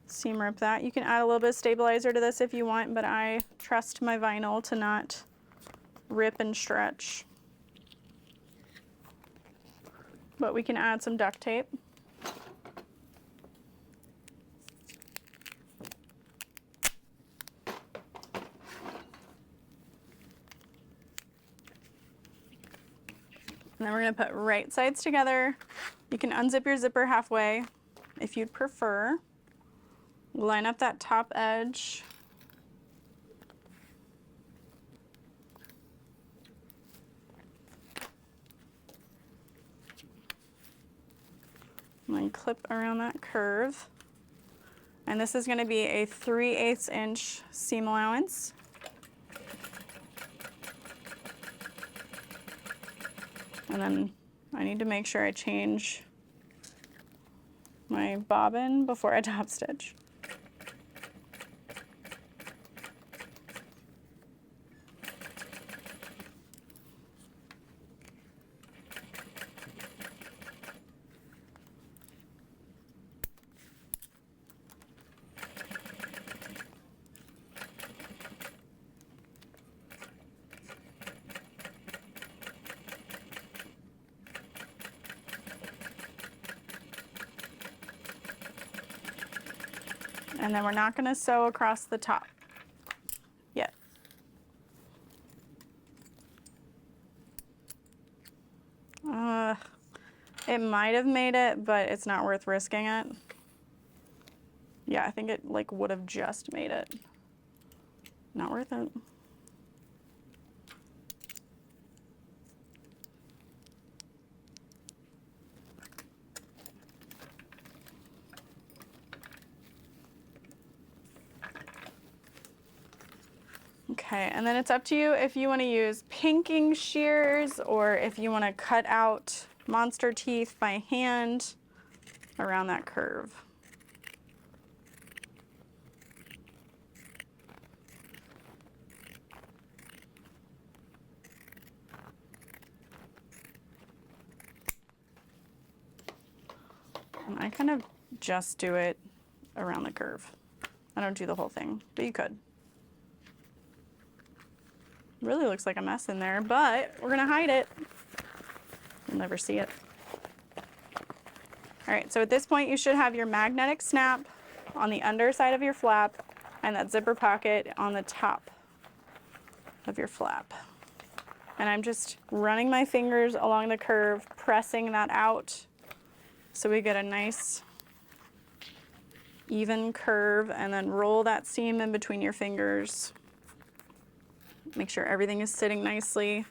Seam rip that. You can add a little bit of stabilizer to this if you want, but I trust my vinyl to not rip and stretch. But we can add some duct tape. And then we're going to put right sides together. You can unzip your zipper halfway if you'd prefer. Line up that top edge. And then clip around that curve. And this is going to be a 3/8 inch seam allowance. And then I need to make sure I change my bobbin before I top stitch. And then we're not going to sew across the top yet. It might have made it, but it's not worth risking it. Yeah, I think it like would have just made it. Not worth it. Okay, and then it's up to you if you want to use pinking shears or if you want to cut out monster teeth by hand around that curve. And I kind of just do it around the curve. I don't do the whole thing, but you could. Really looks like a mess in there, but we're gonna hide it. You'll never see it. All right, so at this point you should have your magnetic snap on the underside of your flap and that zipper pocket on the top. of your flap. And I'm just running my fingers along the curve, pressing that out so we get a nice even curve, and then roll that seam in between your fingers. Make sure everything is sitting nicely.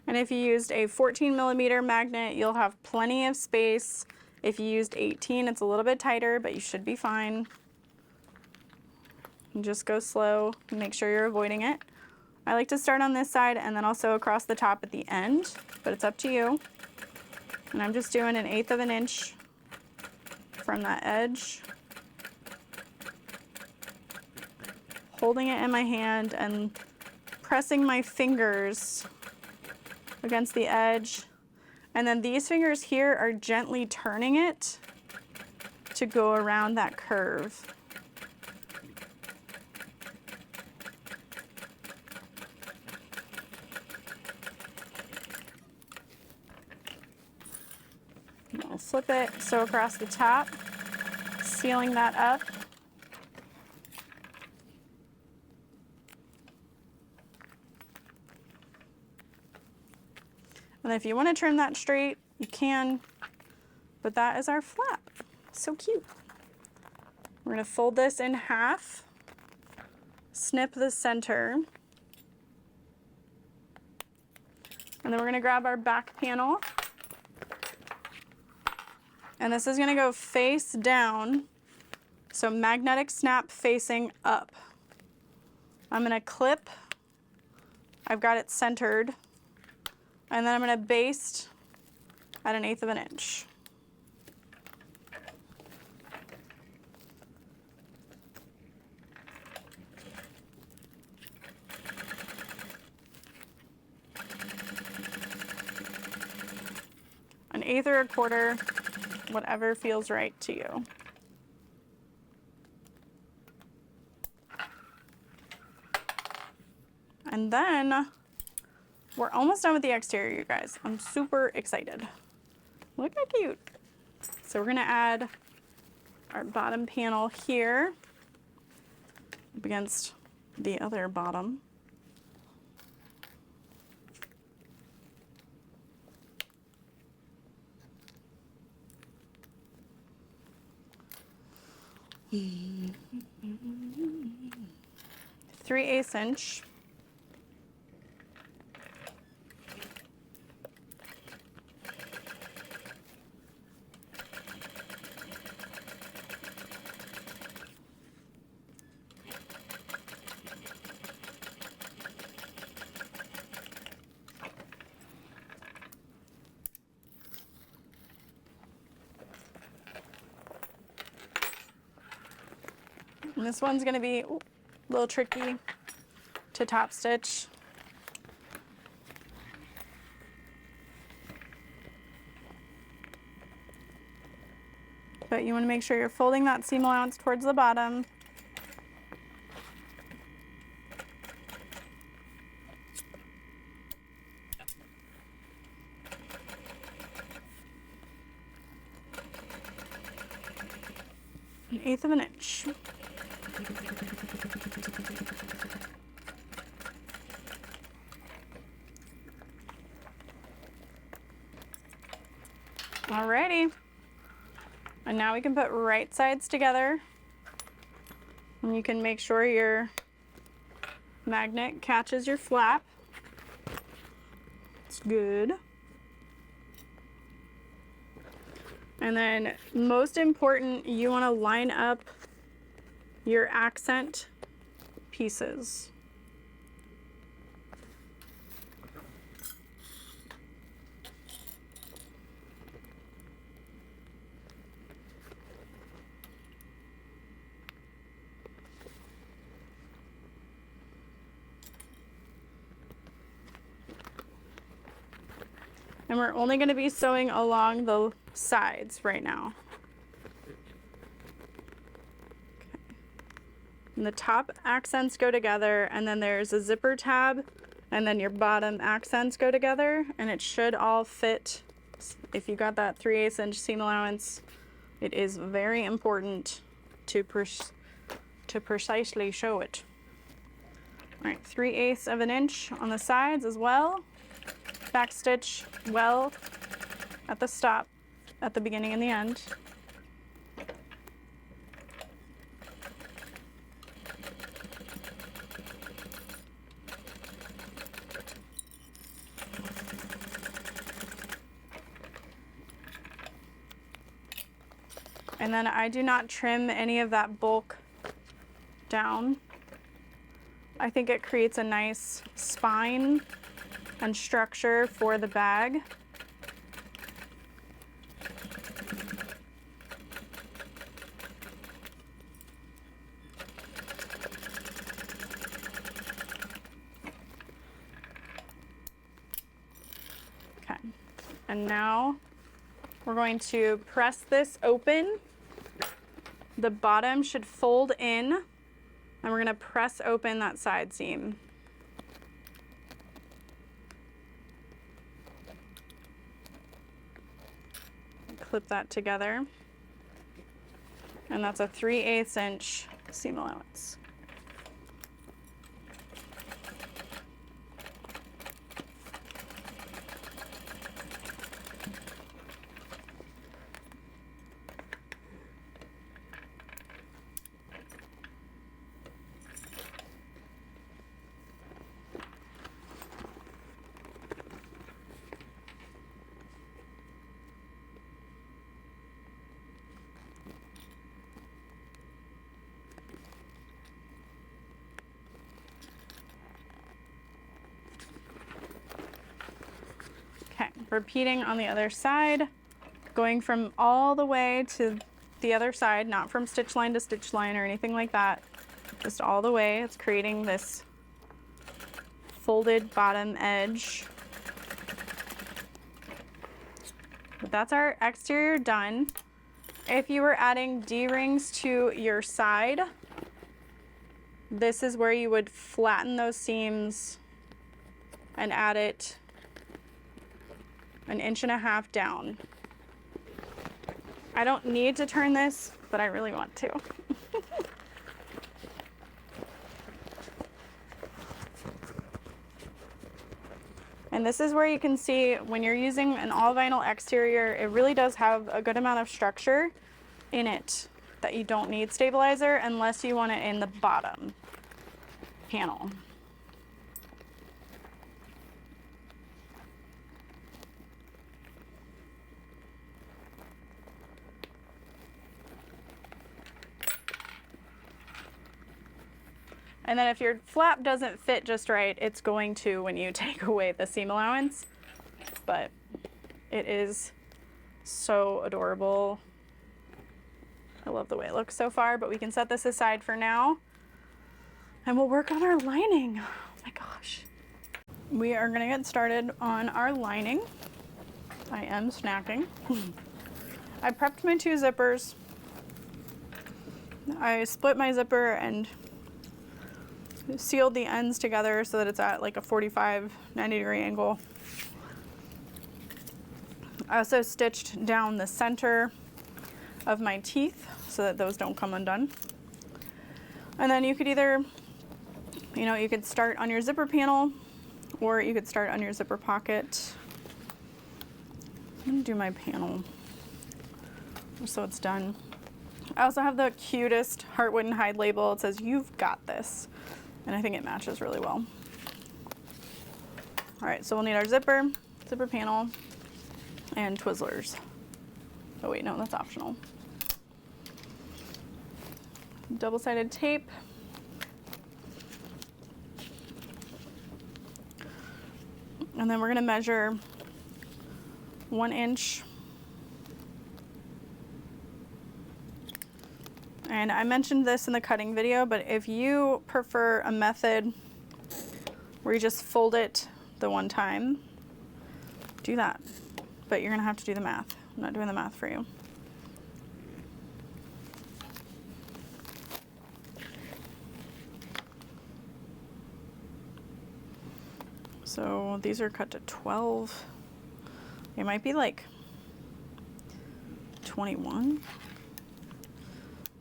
And if you used a 14mm magnet, you'll have plenty of space. If you used 18, it's a little bit tighter, but you should be fine. And just go slow, make sure you're avoiding it. I like to start on this side and then also across the top at the end, but it's up to you. And I'm just doing 1/8 of an inch from that edge. Holding it in my hand and pressing my fingers against the edge. And then these fingers here are gently turning it to go around that curve. I'll flip it so across the top, sealing that up. And if you want to trim that straight, you can, but that is our flap. So cute. We're going to fold this in half, snip the center, and then we're going to grab our back panel. And this is going to go face down, so magnetic snap facing up. I'm going to clip, I've got it centered, and then I'm going to baste at 1/8 of an inch. An 1/8 or 1/4, whatever feels right to you. And then we're almost done with the exterior, you guys. I'm super excited. Look how cute. So we're gonna add our bottom panel here up against the other bottom. Three-eighths inch. And this one's gonna be a little tricky to top stitch. But you wanna make sure you're folding that seam allowance towards the bottom. An 1/8 of an inch. Alrighty. And now we can put right sides together. And you can make sure your magnet catches your flap. It's good. And then most important, you want to line up your accent pieces. And we're only going to be sewing along the sides right now. Okay. And the top accents go together, and then there's a zipper tab and then your bottom accents go together, and it should all fit. If you got that 3/8 inch seam allowance, it is very important to precisely show it. All right, 3/8 of an inch on the sides as well. Back stitch well at the stop, at the beginning and the end. And then I do not trim any of that bulk down. I think it creates a nice spine and structure for the bag. Okay, and now we're going to press this open. The bottom should fold in, and we're going to press open that side seam. Clip that together, and that's a 3/8 inch seam allowance. Okay, repeating on the other side, going from all the way to the other side, not from stitch line to stitch line or anything like that, just all the way. It's creating this folded bottom edge. But that's our exterior done. If you were adding D-rings to your side, this is where you would flatten those seams and add it 1.5 inches down. I don't need to turn this, but I really want to. And this is where you can see when you're using an all vinyl exterior, it really does have a good amount of structure in it that you don't need stabilizer unless you want it in the bottom panel. And then if your flap doesn't fit just right, it's going to when you take away the seam allowance. But it is so adorable. I love the way it looks so far, but we can set this aside for now. And we'll work on our lining. Oh my gosh. We are gonna get started on our lining. I am snacking. I prepped my 2 zippers. I split my zipper and sealed the ends together so that it's at like a 45, 90-degree angle. I also stitched down the center of my teeth so that those don't come undone. And then you could either, you could start on your zipper panel or you could start on your zipper pocket. I'm gonna do my panel just so it's done. I also have the cutest Heartwood and Hide label. It says, "You've got this." And I think it matches really well. All right, so we'll need our zipper panel, and Twizzlers. Oh wait, no, that's optional. Double-sided tape. And then we're gonna measure 1 inch. And I mentioned this in the cutting video, but if you prefer a method where you just fold it the one time, do that. But you're gonna have to do the math. I'm not doing the math for you. So these are cut to 12. It might be like 21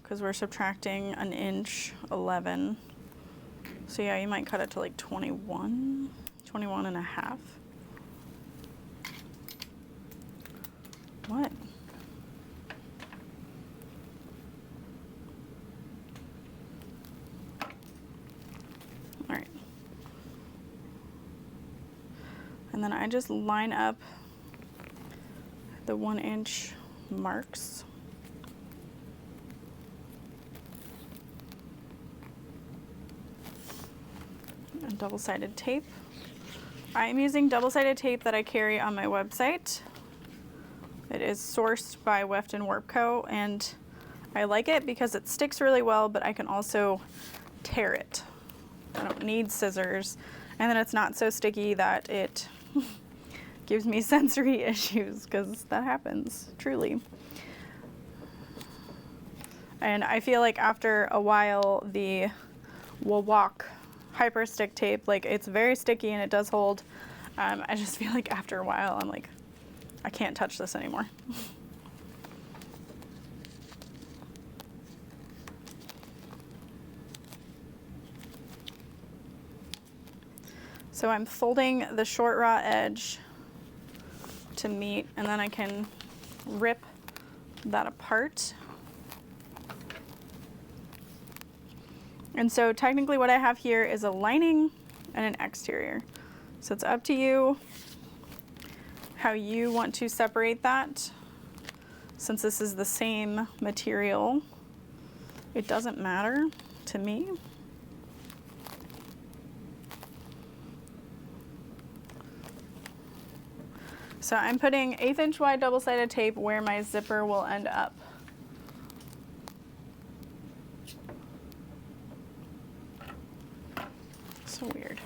because we're subtracting an inch 11. So yeah, you might cut it to like 21 and a half. What? All right. And then I just line up the 1 inch marks. And double-sided tape. I am using double-sided tape that I carry on my website. It is sourced by Weft and Warp Co. and I like it because it sticks really well, but I can also tear it. I don't need scissors. And then it's not so sticky that it gives me sensory issues, because that happens, truly. And I feel like after a while, the Wawak Hyper Stick tape, like it's very sticky and it does hold. I just feel like after a while, I'm like, I can't touch this anymore. So I'm folding the short raw edge to meet, and then I can rip that apart. And so technically what I have here is a lining and an exterior. So it's up to you how you want to separate that. Since this is the same material, it doesn't matter to me. So I'm putting 1/8 inch wide double-sided tape where my zipper will end up. So weird.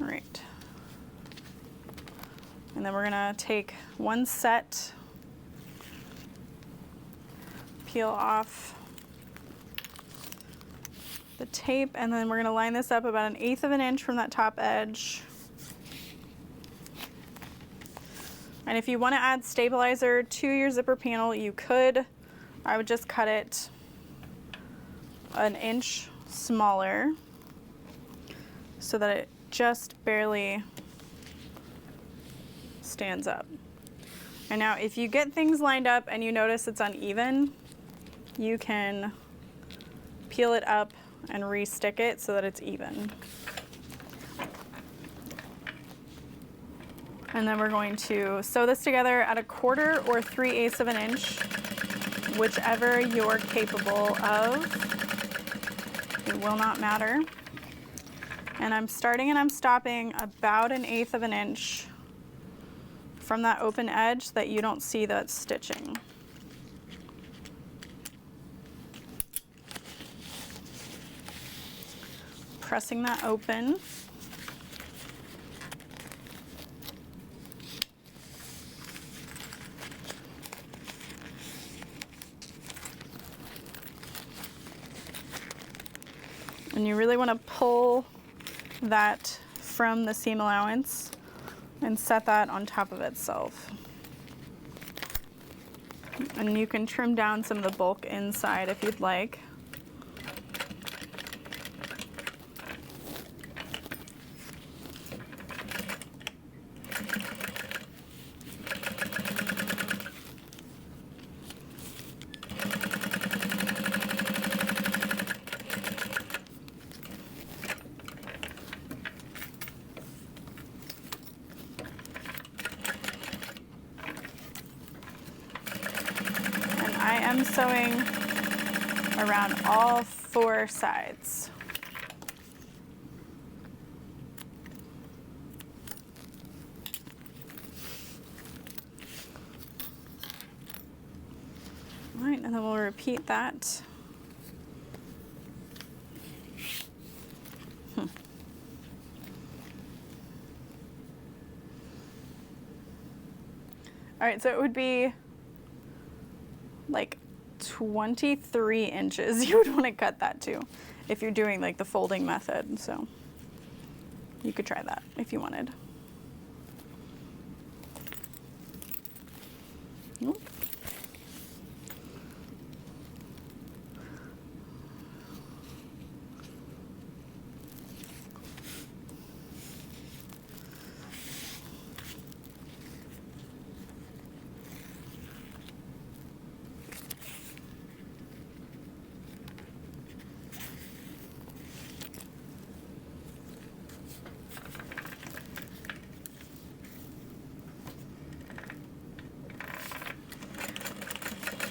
All right. And then we're gonna take one set, peel off the tape, and then we're gonna line this up about 1/8 of an inch from that top edge. And if you want to add stabilizer to your zipper panel, you could. I would just cut it an inch smaller so that it just barely stands up. And now if you get things lined up and you notice it's uneven, you can peel it up and re-stick it so that it's even. And then we're going to sew this together at 1/4 or 3/8 of an inch, whichever you're capable of. It will not matter. And I'm starting and I'm stopping about 1/8 of an inch from that open edge that you don't see that stitching. Pressing that open. And you really want to pull that from the seam allowance and set that on top of itself. And you can trim down some of the bulk inside if you'd like. I am sewing around all 4 sides. All right, and then we'll repeat that. All right, so it would be like 23 inches you would want to cut that to if you're doing like the folding method. So you You could try that if you wanted. Nope.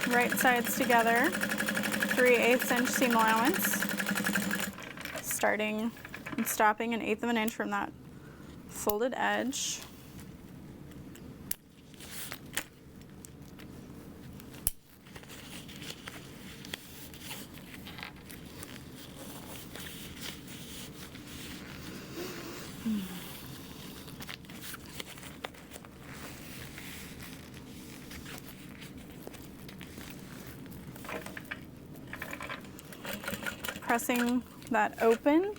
Right sides together, 3/8 inch seam allowance, starting and stopping 1/8 of an inch from that folded edge. Pressing that open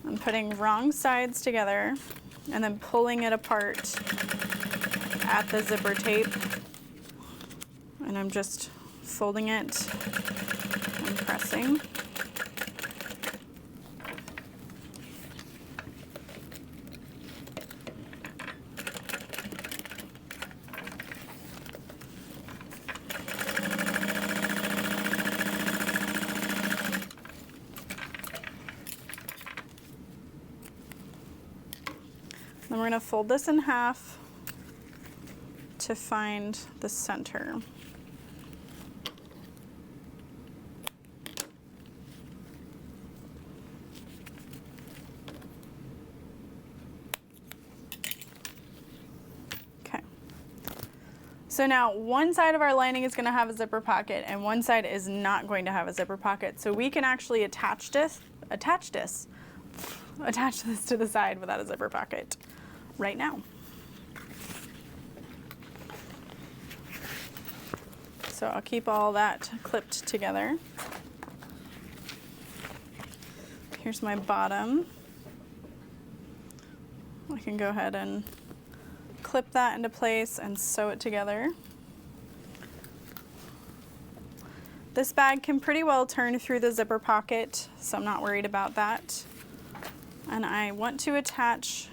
and putting wrong sides together and then pulling it apart at the zipper tape. And I'm just folding it and pressing. Then we're going to fold this in half to find the center. Okay. So now one side of our lining is going to have a zipper pocket and one side is not going to have a zipper pocket. So we can actually attach this to the side without a zipper pocket right now. So I'll keep all that clipped together. Here's my bottom. I can go ahead and clip that into place and sew it together. This bag can pretty well turn through the zipper pocket, so I'm not worried about that. And I want to attach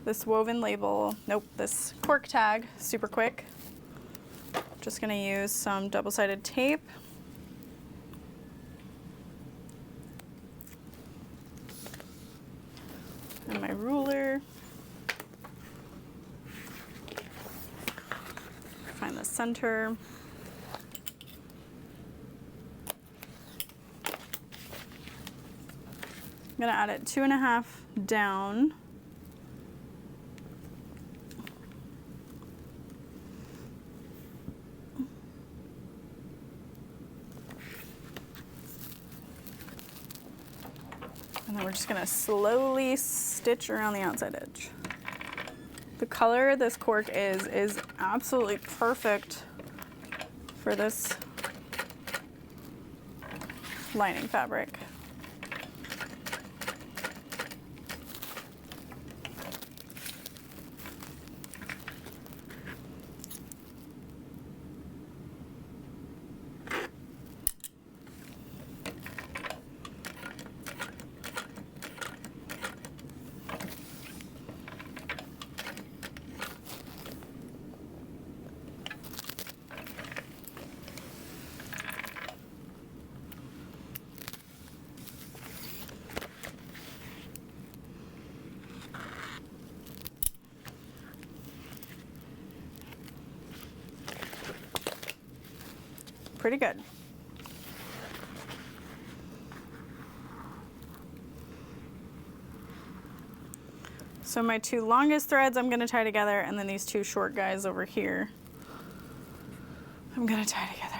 this woven label, this cork tag super quick. Just gonna use some double-sided tape. And my ruler. Find the center. I'm gonna add it 2.5 down. And then we're just gonna slowly stitch around the outside edge. The color this cork is absolutely perfect for this lining fabric. Pretty good. So my two longest threads I'm going to tie together, and then these two short guys over here I'm going to tie together.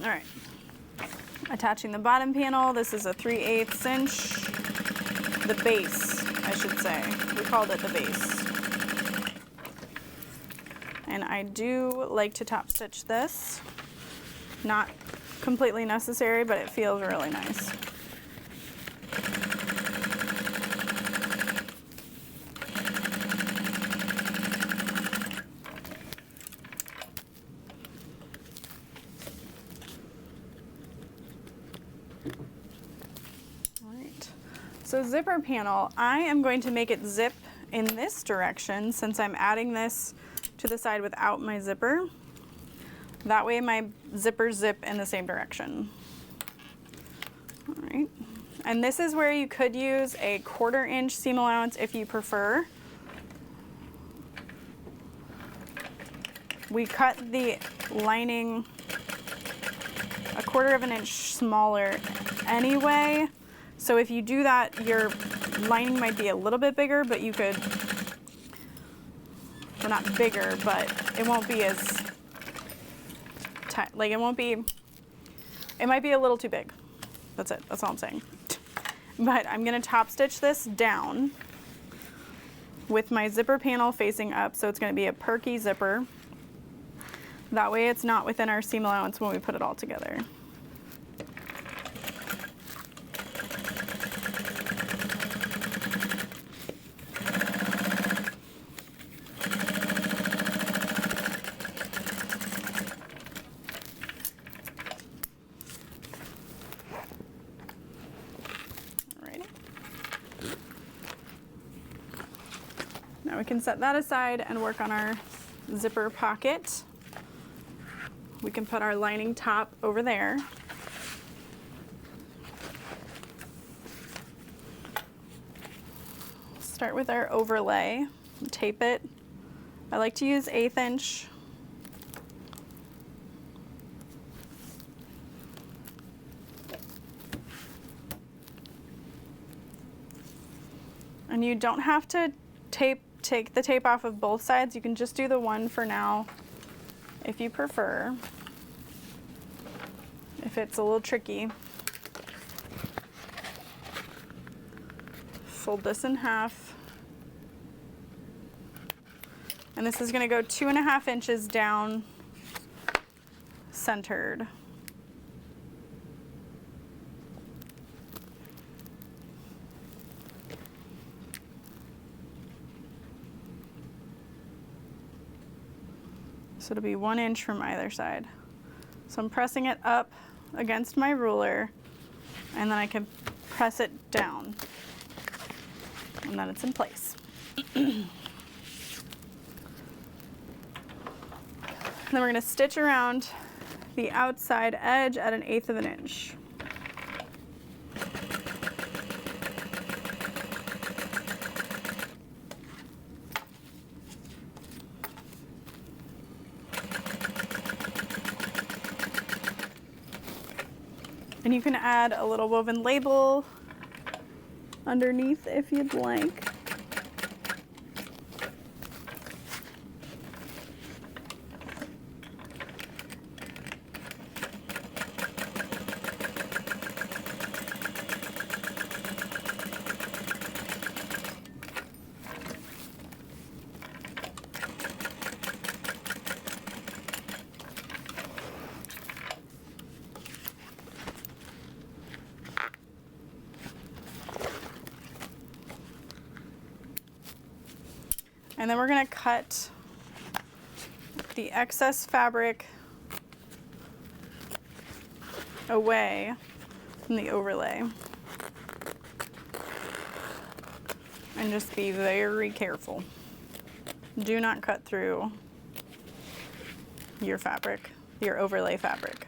All right, attaching the bottom panel. This is a 3/8 inch, the base, I should say. We called it the base. And I do like to top stitch this. Not completely necessary, but it feels really nice. So zipper panel, I am going to make it zip in this direction since I'm adding this to the side without my zipper. That way my zippers zip in the same direction. All right. And this is where you could use a 1/4 inch seam allowance if you prefer. We cut the lining a 1/4 inch smaller anyway. So if you do that, your lining might be a little bit bigger, but you could, well, not bigger, but it won't be as tight. Like it won't be, it might be a little too big. That's it, that's all I'm saying. But I'm gonna top stitch this down with my zipper panel facing up, so it's gonna be a perky zipper. That way it's not within our seam allowance when we put it all together. Now we can set that aside and work on our zipper pocket. We can put our lining top over there. Start with our overlay, tape it. I like to use 1/8 inch. And you don't have to take the tape off of both sides. You can just do the one for now if you prefer. If it's a little tricky. Fold this in half. And this is going to go 2.5 inches down centered. So it'll be 1 inch from either side. So I'm pressing it up against my ruler, and then I can press it down, and then it's in place. And then we're going to stitch around the outside edge at 1/8 inch. And you can add a little woven label underneath if you'd like. And then we're going to cut the excess fabric away from the overlay. And just be very careful. Do not cut through your fabric, your overlay fabric.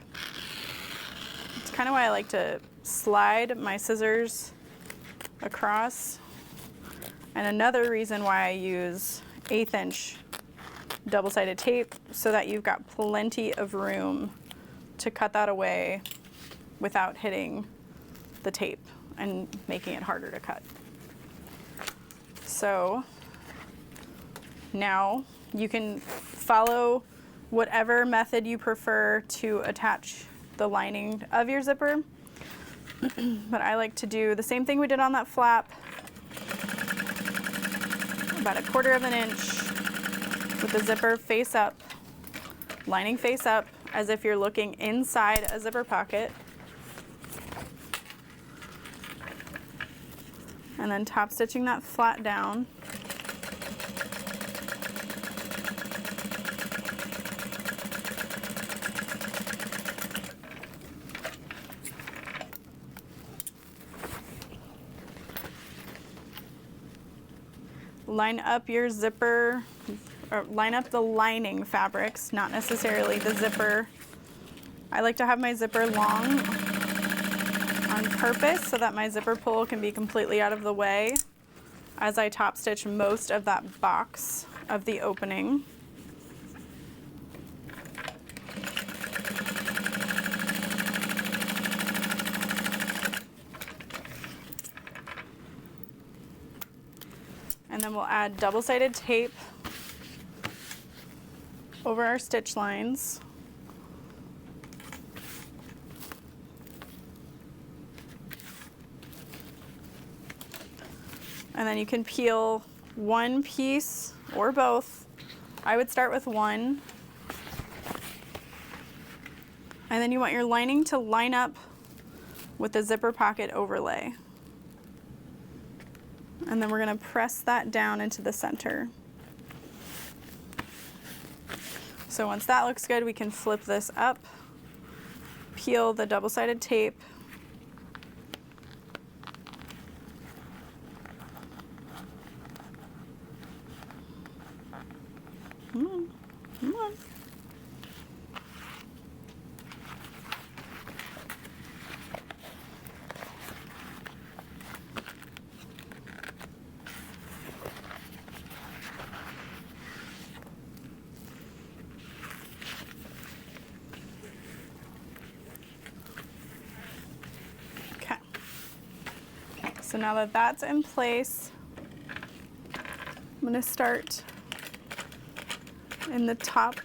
It's kind of why I like to slide my scissors across. And another reason why I use 1/8 inch double-sided tape, so that you've got plenty of room to cut that away without hitting the tape and making it harder to cut. So now you can follow whatever method you prefer to attach the lining of your zipper. But I like to do the same thing we did on that flap, about 1/4 of an inch with the zipper face up, lining face up, as if you're looking inside a zipper pocket. And then top stitching that flat down. Line up your zipper, or line up the lining fabrics, not necessarily the zipper. I like to have my zipper long on purpose so that my zipper pull can be completely out of the way as I top stitch most of that box of the opening. And then we'll add double-sided tape over our stitch lines. And then you can peel one piece or both. I would start with one. And then you want your lining to line up with the zipper pocket overlay. And then we're going to press that down into the center. So once that looks good, we can flip this up, peel the double-sided tape, come on. So now that that's in place, I'm going to start in the top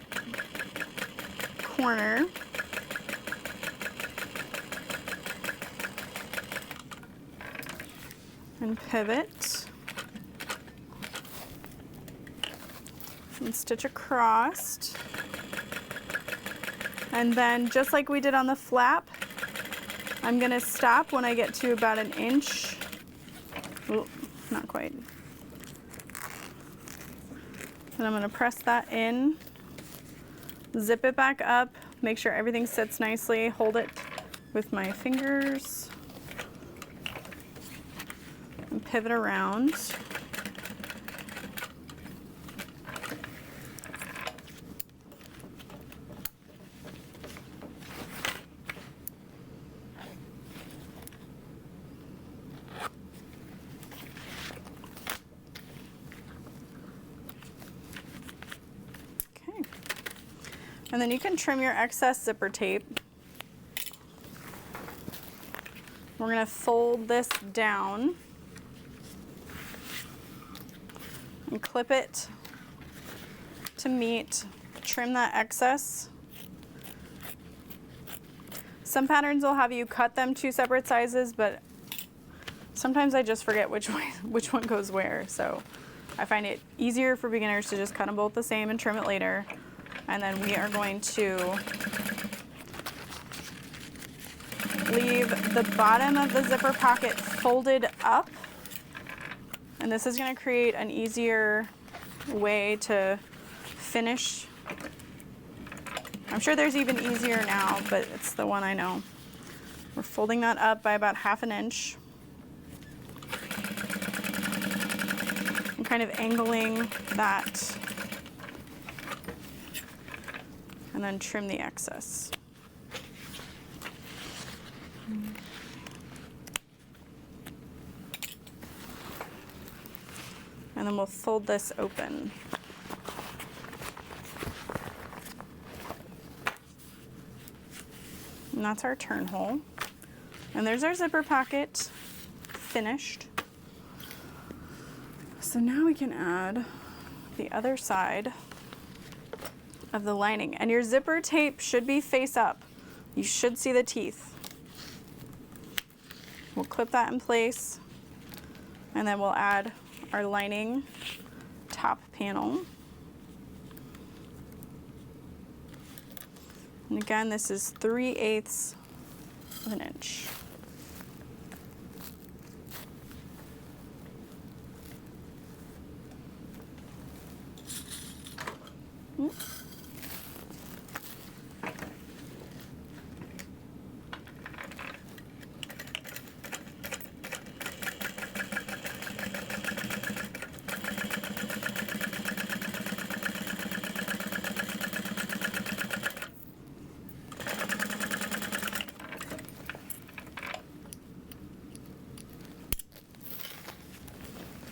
corner. And pivot. And stitch across. And then just like we did on the flap, I'm going to stop when I get to about 1 inch. Ooh, not quite. And I'm going to press that in, zip it back up, make sure everything sits nicely, hold it with my fingers, and pivot around. And then you can trim your excess zipper tape. We're going to fold this down and clip it to meet, trim that excess. Some patterns will have you cut them 2 separate sizes, but sometimes I just forget which one goes where. So I find it easier for beginners to just cut them both the same and trim it later. And then we are going to leave the bottom of the zipper pocket folded up. And this is going to create an easier way to finish. I'm sure there's even easier now, but it's the one I know. We're folding that up by about 1/2 inch. I'm kind of angling that. And then trim the excess. And then we'll fold this open. And that's our turn hole. And there's our zipper pocket finished. So now we can add the other side of the lining. And your zipper tape should be face up. You should see the teeth. We'll clip that in place, and then we'll add our lining top panel. And again, this is 3/8 of an inch.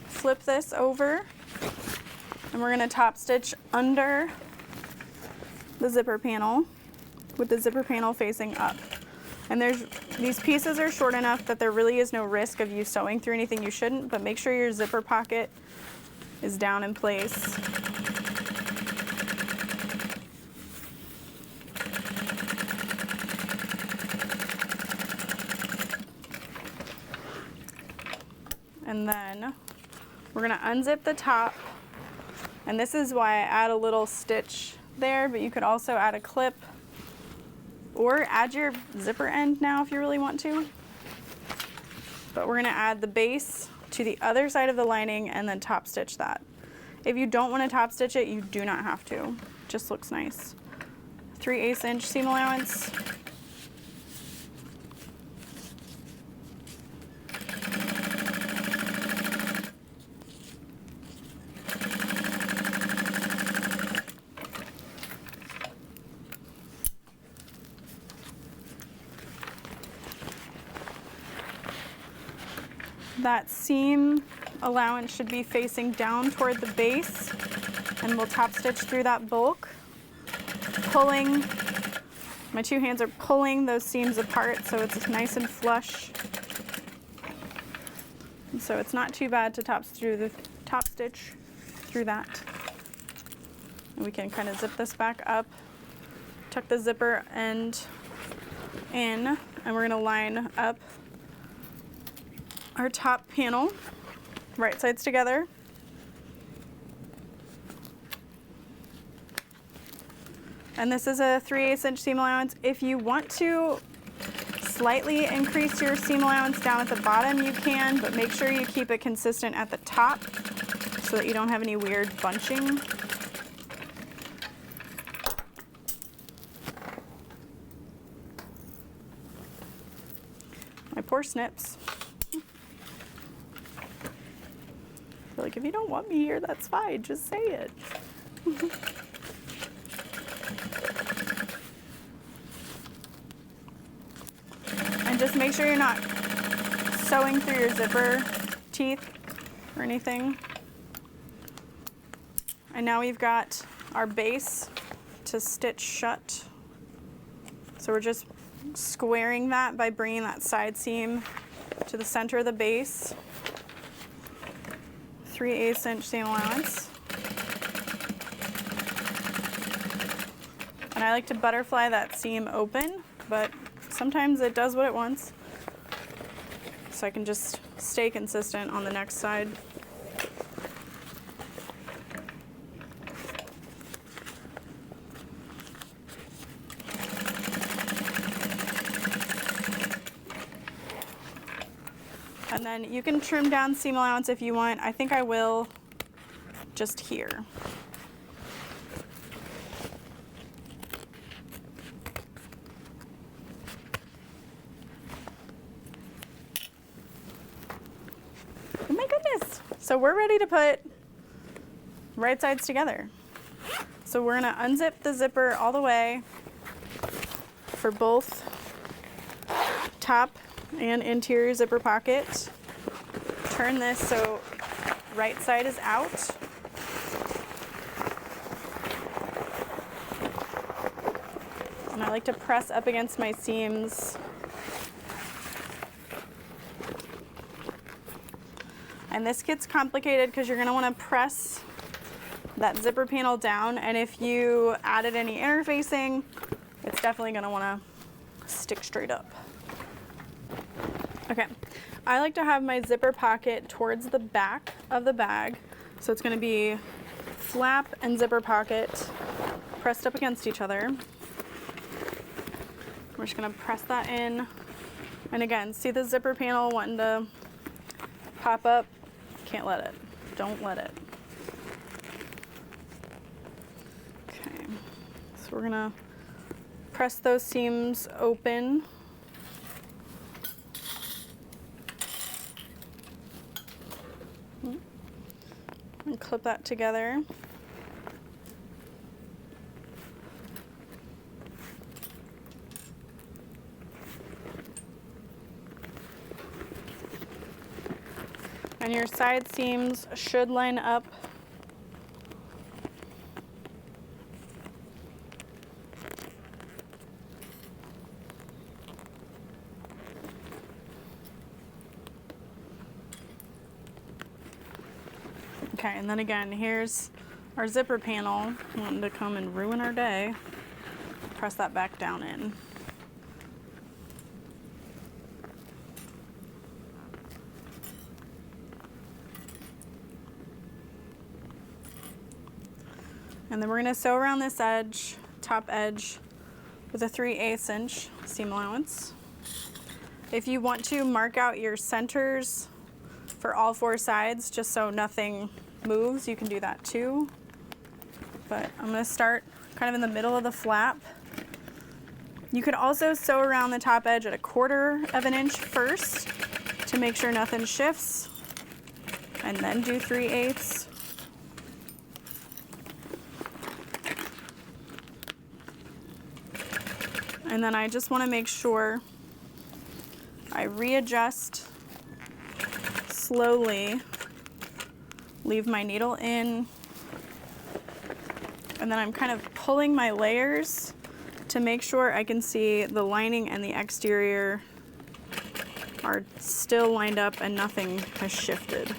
Flip this over, and we're going to top stitch under the zipper panel with the zipper panel facing up. And these pieces are short enough that there really is no risk of you sewing through anything you shouldn't, but make sure your zipper pocket is down in place. And then we're going to unzip the top, and this is why I add a little stitch there, but you could also add a clip or add your zipper end now if you really want to. But we're going to add the base to the other side of the lining and then top stitch that. If you don't want to top stitch it, you do not have to. It just looks nice. 3/8 inch seam allowance. That seam allowance should be facing down toward the base, and we'll top stitch through that bulk, pulling, my two hands are pulling those seams apart so it's nice and flush. And so it's not too bad to top stitch through that. And we can kind of zip this back up, tuck the zipper end in, and we're going to line up our top panel, right sides together. And this is a 3/8 inch seam allowance. If you want to slightly increase your seam allowance down at the bottom, you can, but make sure you keep it consistent at the top so that you don't have any weird bunching. My poor snips. Like, if you don't want me here, that's fine, just say it. And just make sure you're not sewing through your zipper teeth or anything. And now we've got our base to stitch shut. So we're just squaring that by bringing that side seam to the center of the base. 3/8 inch seam allowance. And I like to butterfly that seam open, but sometimes it does what it wants. So I can just stay consistent on the next side. And then you can trim down seam allowance if you want. I think I will just here. Oh my goodness. So we're ready to put right sides together. So we're gonna unzip the zipper all the way for both top and interior zipper pocket. Turn this so right side is out. And I like to press up against my seams. And this gets complicated because you're going to want to press that zipper panel down, and if you added any interfacing, it's definitely gonna wanna stick straight up. Okay, I like to have my zipper pocket towards the back of the bag, so it's gonna be flap and zipper pocket pressed up against each other. We're just gonna press that in. And again, see the zipper panel wanting to pop up? Can't let it. Don't let it. Okay, so we're gonna press those seams open. And clip that together. And your side seams should line up. Okay, and then again, here's our zipper panel wanting to come and ruin our day. Press that back down in. And then we're gonna sew around this edge, top edge, with a 3/8 inch seam allowance. If you want to mark out your centers for all 4 sides, just so nothing moves, you can do that too. But I'm gonna start kind of in the middle of the flap. You could also sew around the top edge at 1/4 of an inch first to make sure nothing shifts, and then do 3/8. And then I just want to make sure I readjust slowly, leave my needle in, and then I'm kind of pulling my layers to make sure I can see the lining and the exterior are still lined up and nothing has shifted.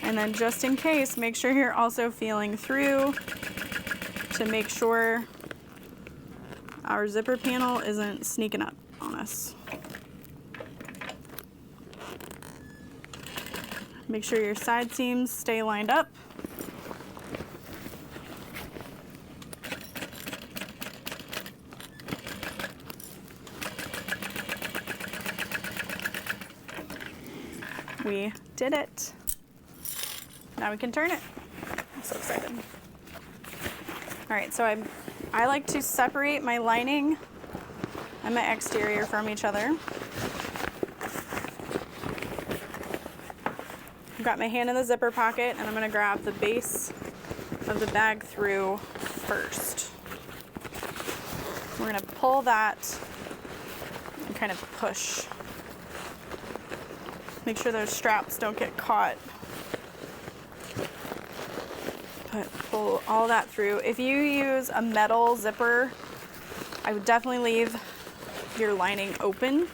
And then just in case, make sure you're also feeling through to make sure our zipper panel isn't sneaking up on us. Make sure your side seams stay lined up. We did it. Now we can turn it. I'm so excited. All right, so I like to separate my lining and my exterior from each other. I've got my hand in the zipper pocket, and I'm gonna grab the base of the bag through first. We're gonna pull that and kind of push. Make sure those straps don't get caught. But pull all that through. If you use a metal zipper, I would definitely leave your lining open.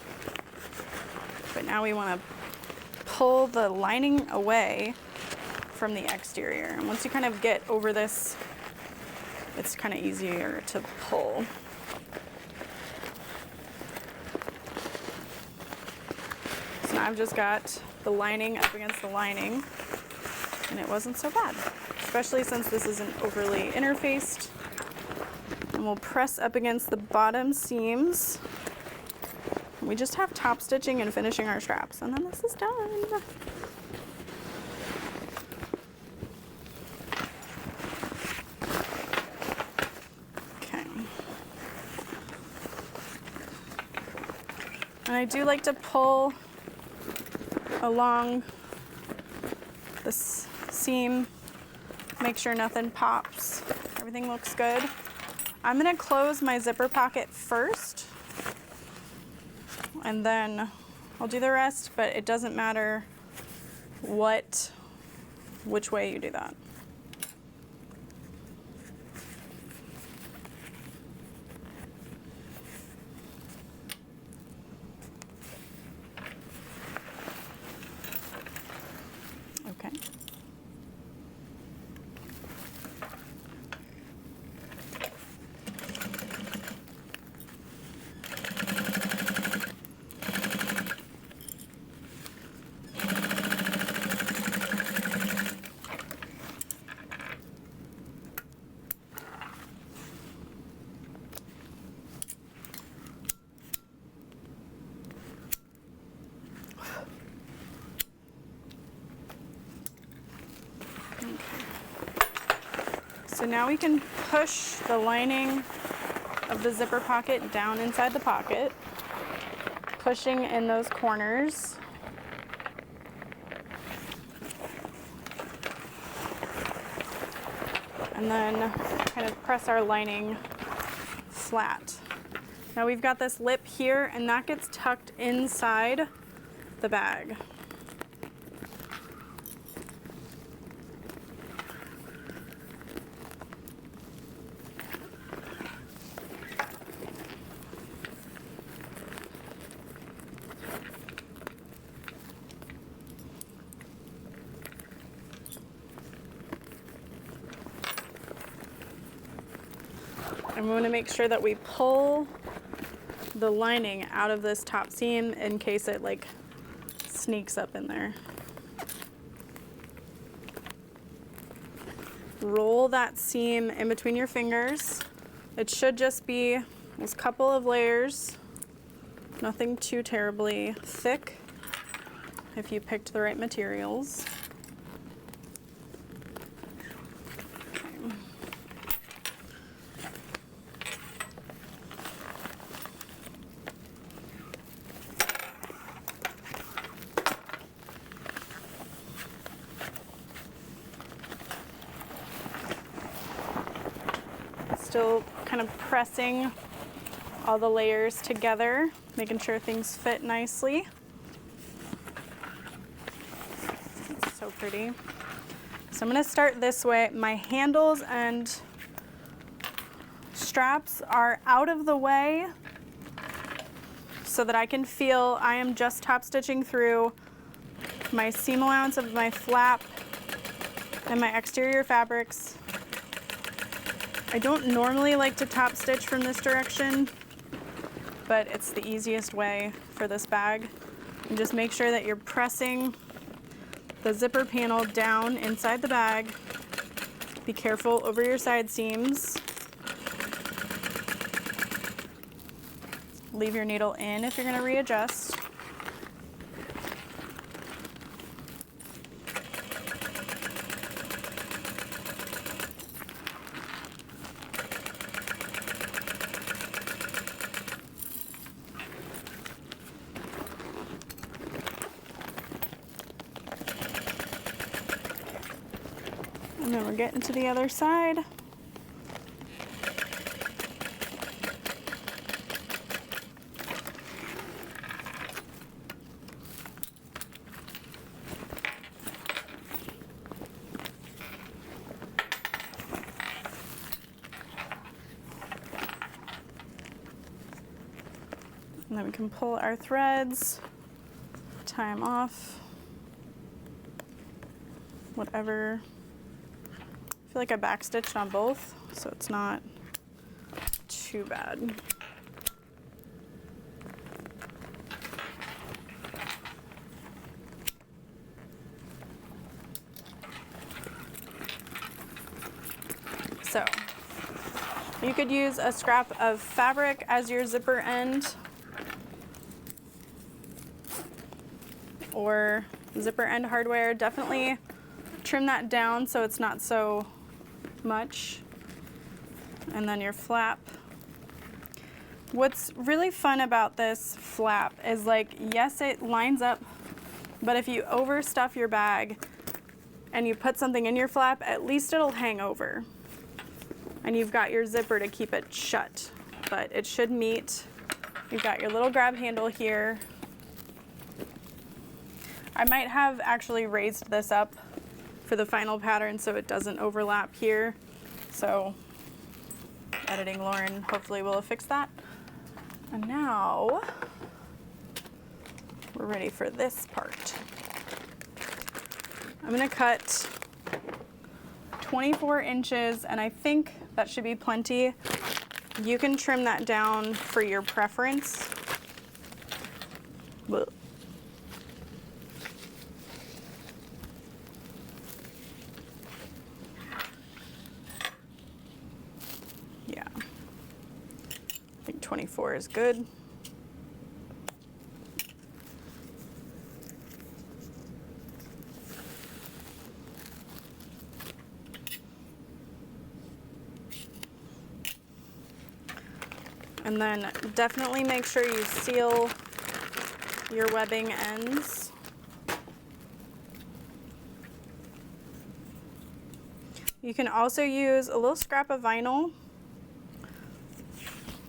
But now we want to pull the lining away from the exterior. And once you kind of get over this, it's kind of easier to pull. So now I've just got the lining up against the lining, and it wasn't so bad, especially since this isn't overly interfaced. And we'll press up against the bottom seams. We just have top stitching and finishing our straps, and then this is done. Okay. And I do like to pull along this seam, make sure nothing pops, everything looks good. I'm gonna close my zipper pocket first, and then I'll do the rest, but it doesn't matter which way you do that. So now we can push the lining of the zipper pocket down inside the pocket, pushing in those corners. And then kind of press our lining flat. Now we've got this lip here, and that gets tucked inside the bag. And we want to make sure that we pull the lining out of this top seam in case it like sneaks up in there. Roll that seam in between your fingers. It should just be a couple of layers, nothing too terribly thick if you picked the right materials. Still kind of pressing all the layers together, making sure things fit nicely. It's so pretty. So I'm going to start this way. My handles and straps are out of the way so that I can feel I am just top stitching through my seam allowance of my flap and my exterior fabrics. I don't normally like to top stitch from this direction, but it's the easiest way for this bag. And just make sure that you're pressing the zipper panel down inside the bag. Be careful over your side seams. Leave your needle in if you're going to readjust. And then we're getting to the other side. And then we can pull our threads, tie them off, whatever. I feel like I backstitched on both, so it's not too bad. So you could use a scrap of fabric as your zipper end, or zipper end hardware. Definitely trim that down so it's not so much. And then your flap. What's really fun about this flap is, like, yes, it lines up, but if you overstuff your bag and you put something in your flap, at least it'll hang over. And you've got your zipper to keep it shut, but it should meet. You've got your little grab handle here. I might have actually raised this up for the final pattern so it doesn't overlap here. So editing Lauren hopefully will have fixed that. And now we're ready for this part. I'm gonna cut 24 inches, and I think that should be plenty. You can trim that down for your preference. Whoa. Yeah, I think 24 is good. And then definitely make sure you seal your webbing ends. You can also use a little scrap of vinyl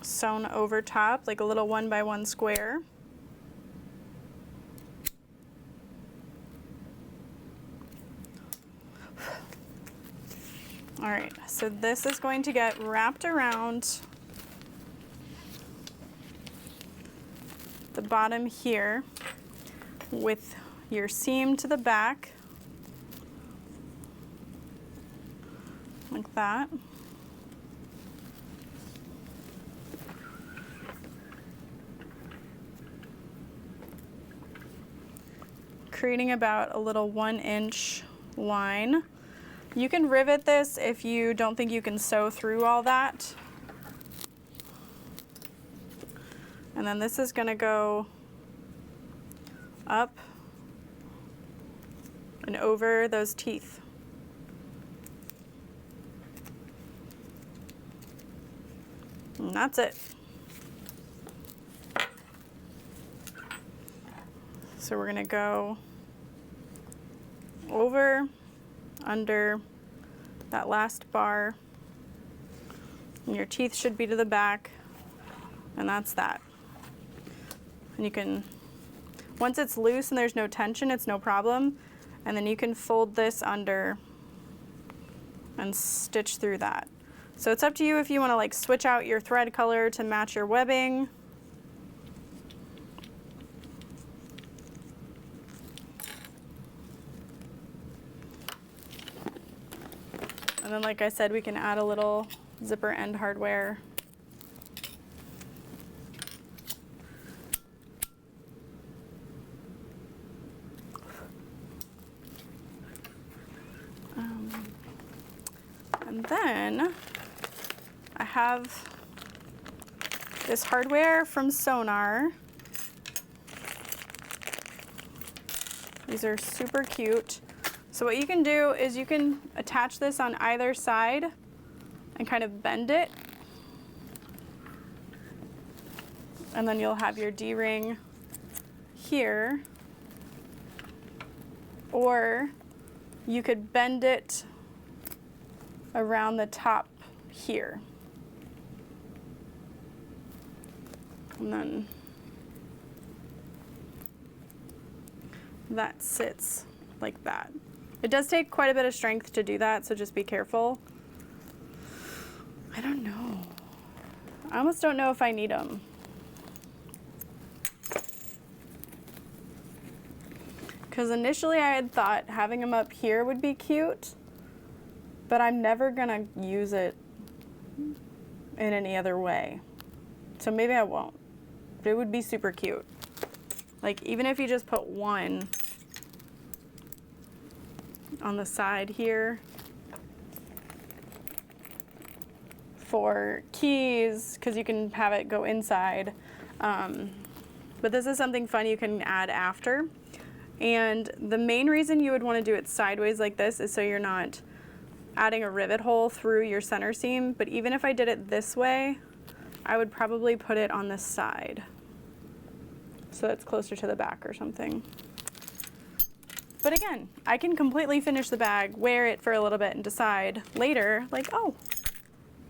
sewn over top, like a little 1x1 square. All right, so this is going to get wrapped around the bottom here with your seam to the back, like that. Creating about a little 1-inch line. You can rivet this if you don't think you can sew through all that. And then this is going to go up and over those teeth. And that's it. So we're going to go over, under that last bar, and your teeth should be to the back, and that's that. And you can, once it's loose and there's no tension, it's no problem, and then you can fold this under and stitch through that. So it's up to you if you want to like switch out your thread color to match your webbing. And then, like I said, we can add a little zipper end hardware. And then I have this hardware from Sonar. These are super cute. So what you can do is you can attach this on either side and kind of bend it. And then you'll have your D-ring here. Or you could bend it around the top here. And then that sits like that. It does take quite a bit of strength to do that, so just be careful. I don't know. I almost don't know if I need them. Because initially I had thought having them up here would be cute, but I'm never gonna use it in any other way. So maybe I won't. But it would be super cute. Like even if you just put one on the side here for keys, because you can have it go inside. But this is something fun you can add after. And the main reason you would want to do it sideways like this is so you're not adding a rivet hole through your center seam. But even if I did it this way, I would probably put it on this side so it's closer to the back or something. But again, I can completely finish the bag, wear it for a little bit, and decide later, like, oh,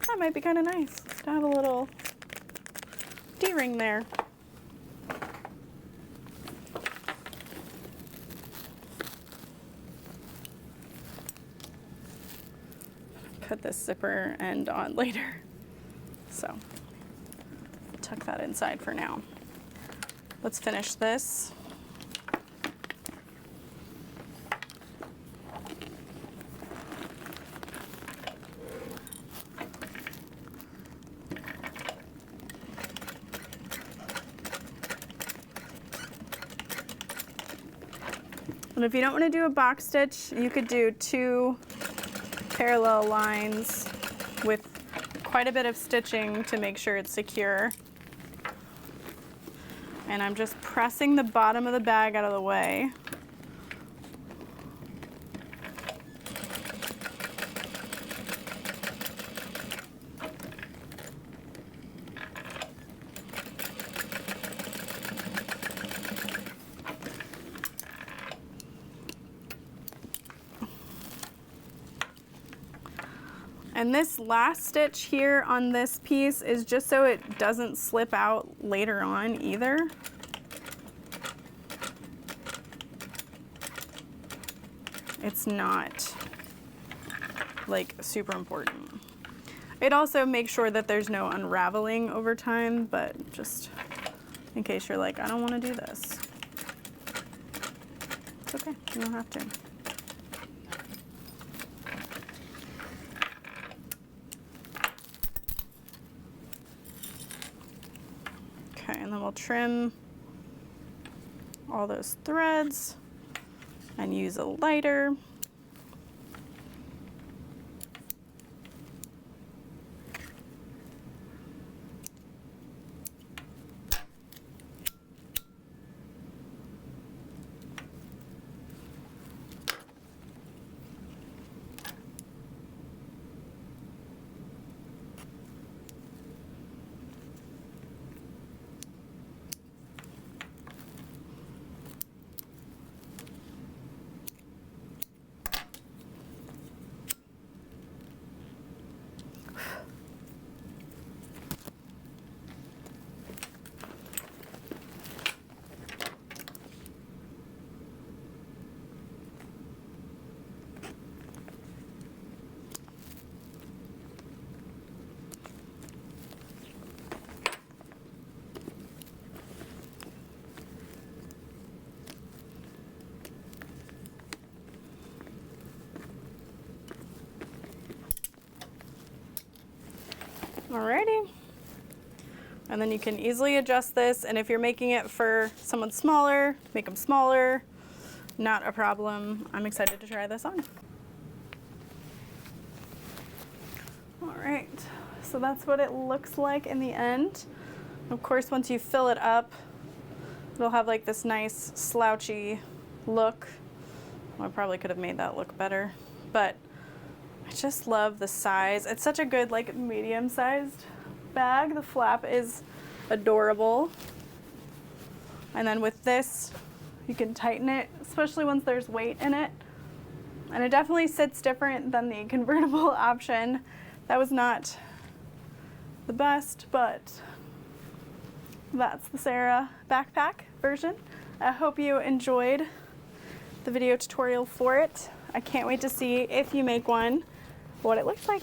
that might be kind of nice to have a little D-ring there. Put this zipper end on later. So, tuck that inside for now. Let's finish this. And if you don't want to do a box stitch, you could do 2 parallel lines with quite a bit of stitching to make sure it's secure. And I'm just pressing the bottom of the bag out of the way. And this last stitch here on this piece is just so it doesn't slip out later on either. It's not like super important. It also makes sure that there's no unraveling over time, but just in case you're like, I don't want to do this. It's okay, you don't have to. Okay, and then we'll trim all those threads and use a lighter. Alrighty. And then you can easily adjust this, and if you're making it for someone smaller, make them smaller. Not a problem. I'm excited to try this on. Alright, so that's what it looks like in the end. Of course, once you fill it up, it'll have like this nice slouchy look. Well, I probably could have made that look better, but I just love the size. It's such a good like medium-sized bag. The flap is adorable. And then with this, you can tighten it, especially once there's weight in it. And it definitely sits different than the convertible option. That was not the best, but that's the Sarah backpack version. I hope you enjoyed the video tutorial for it. I can't wait to see if you make one, what it looks like.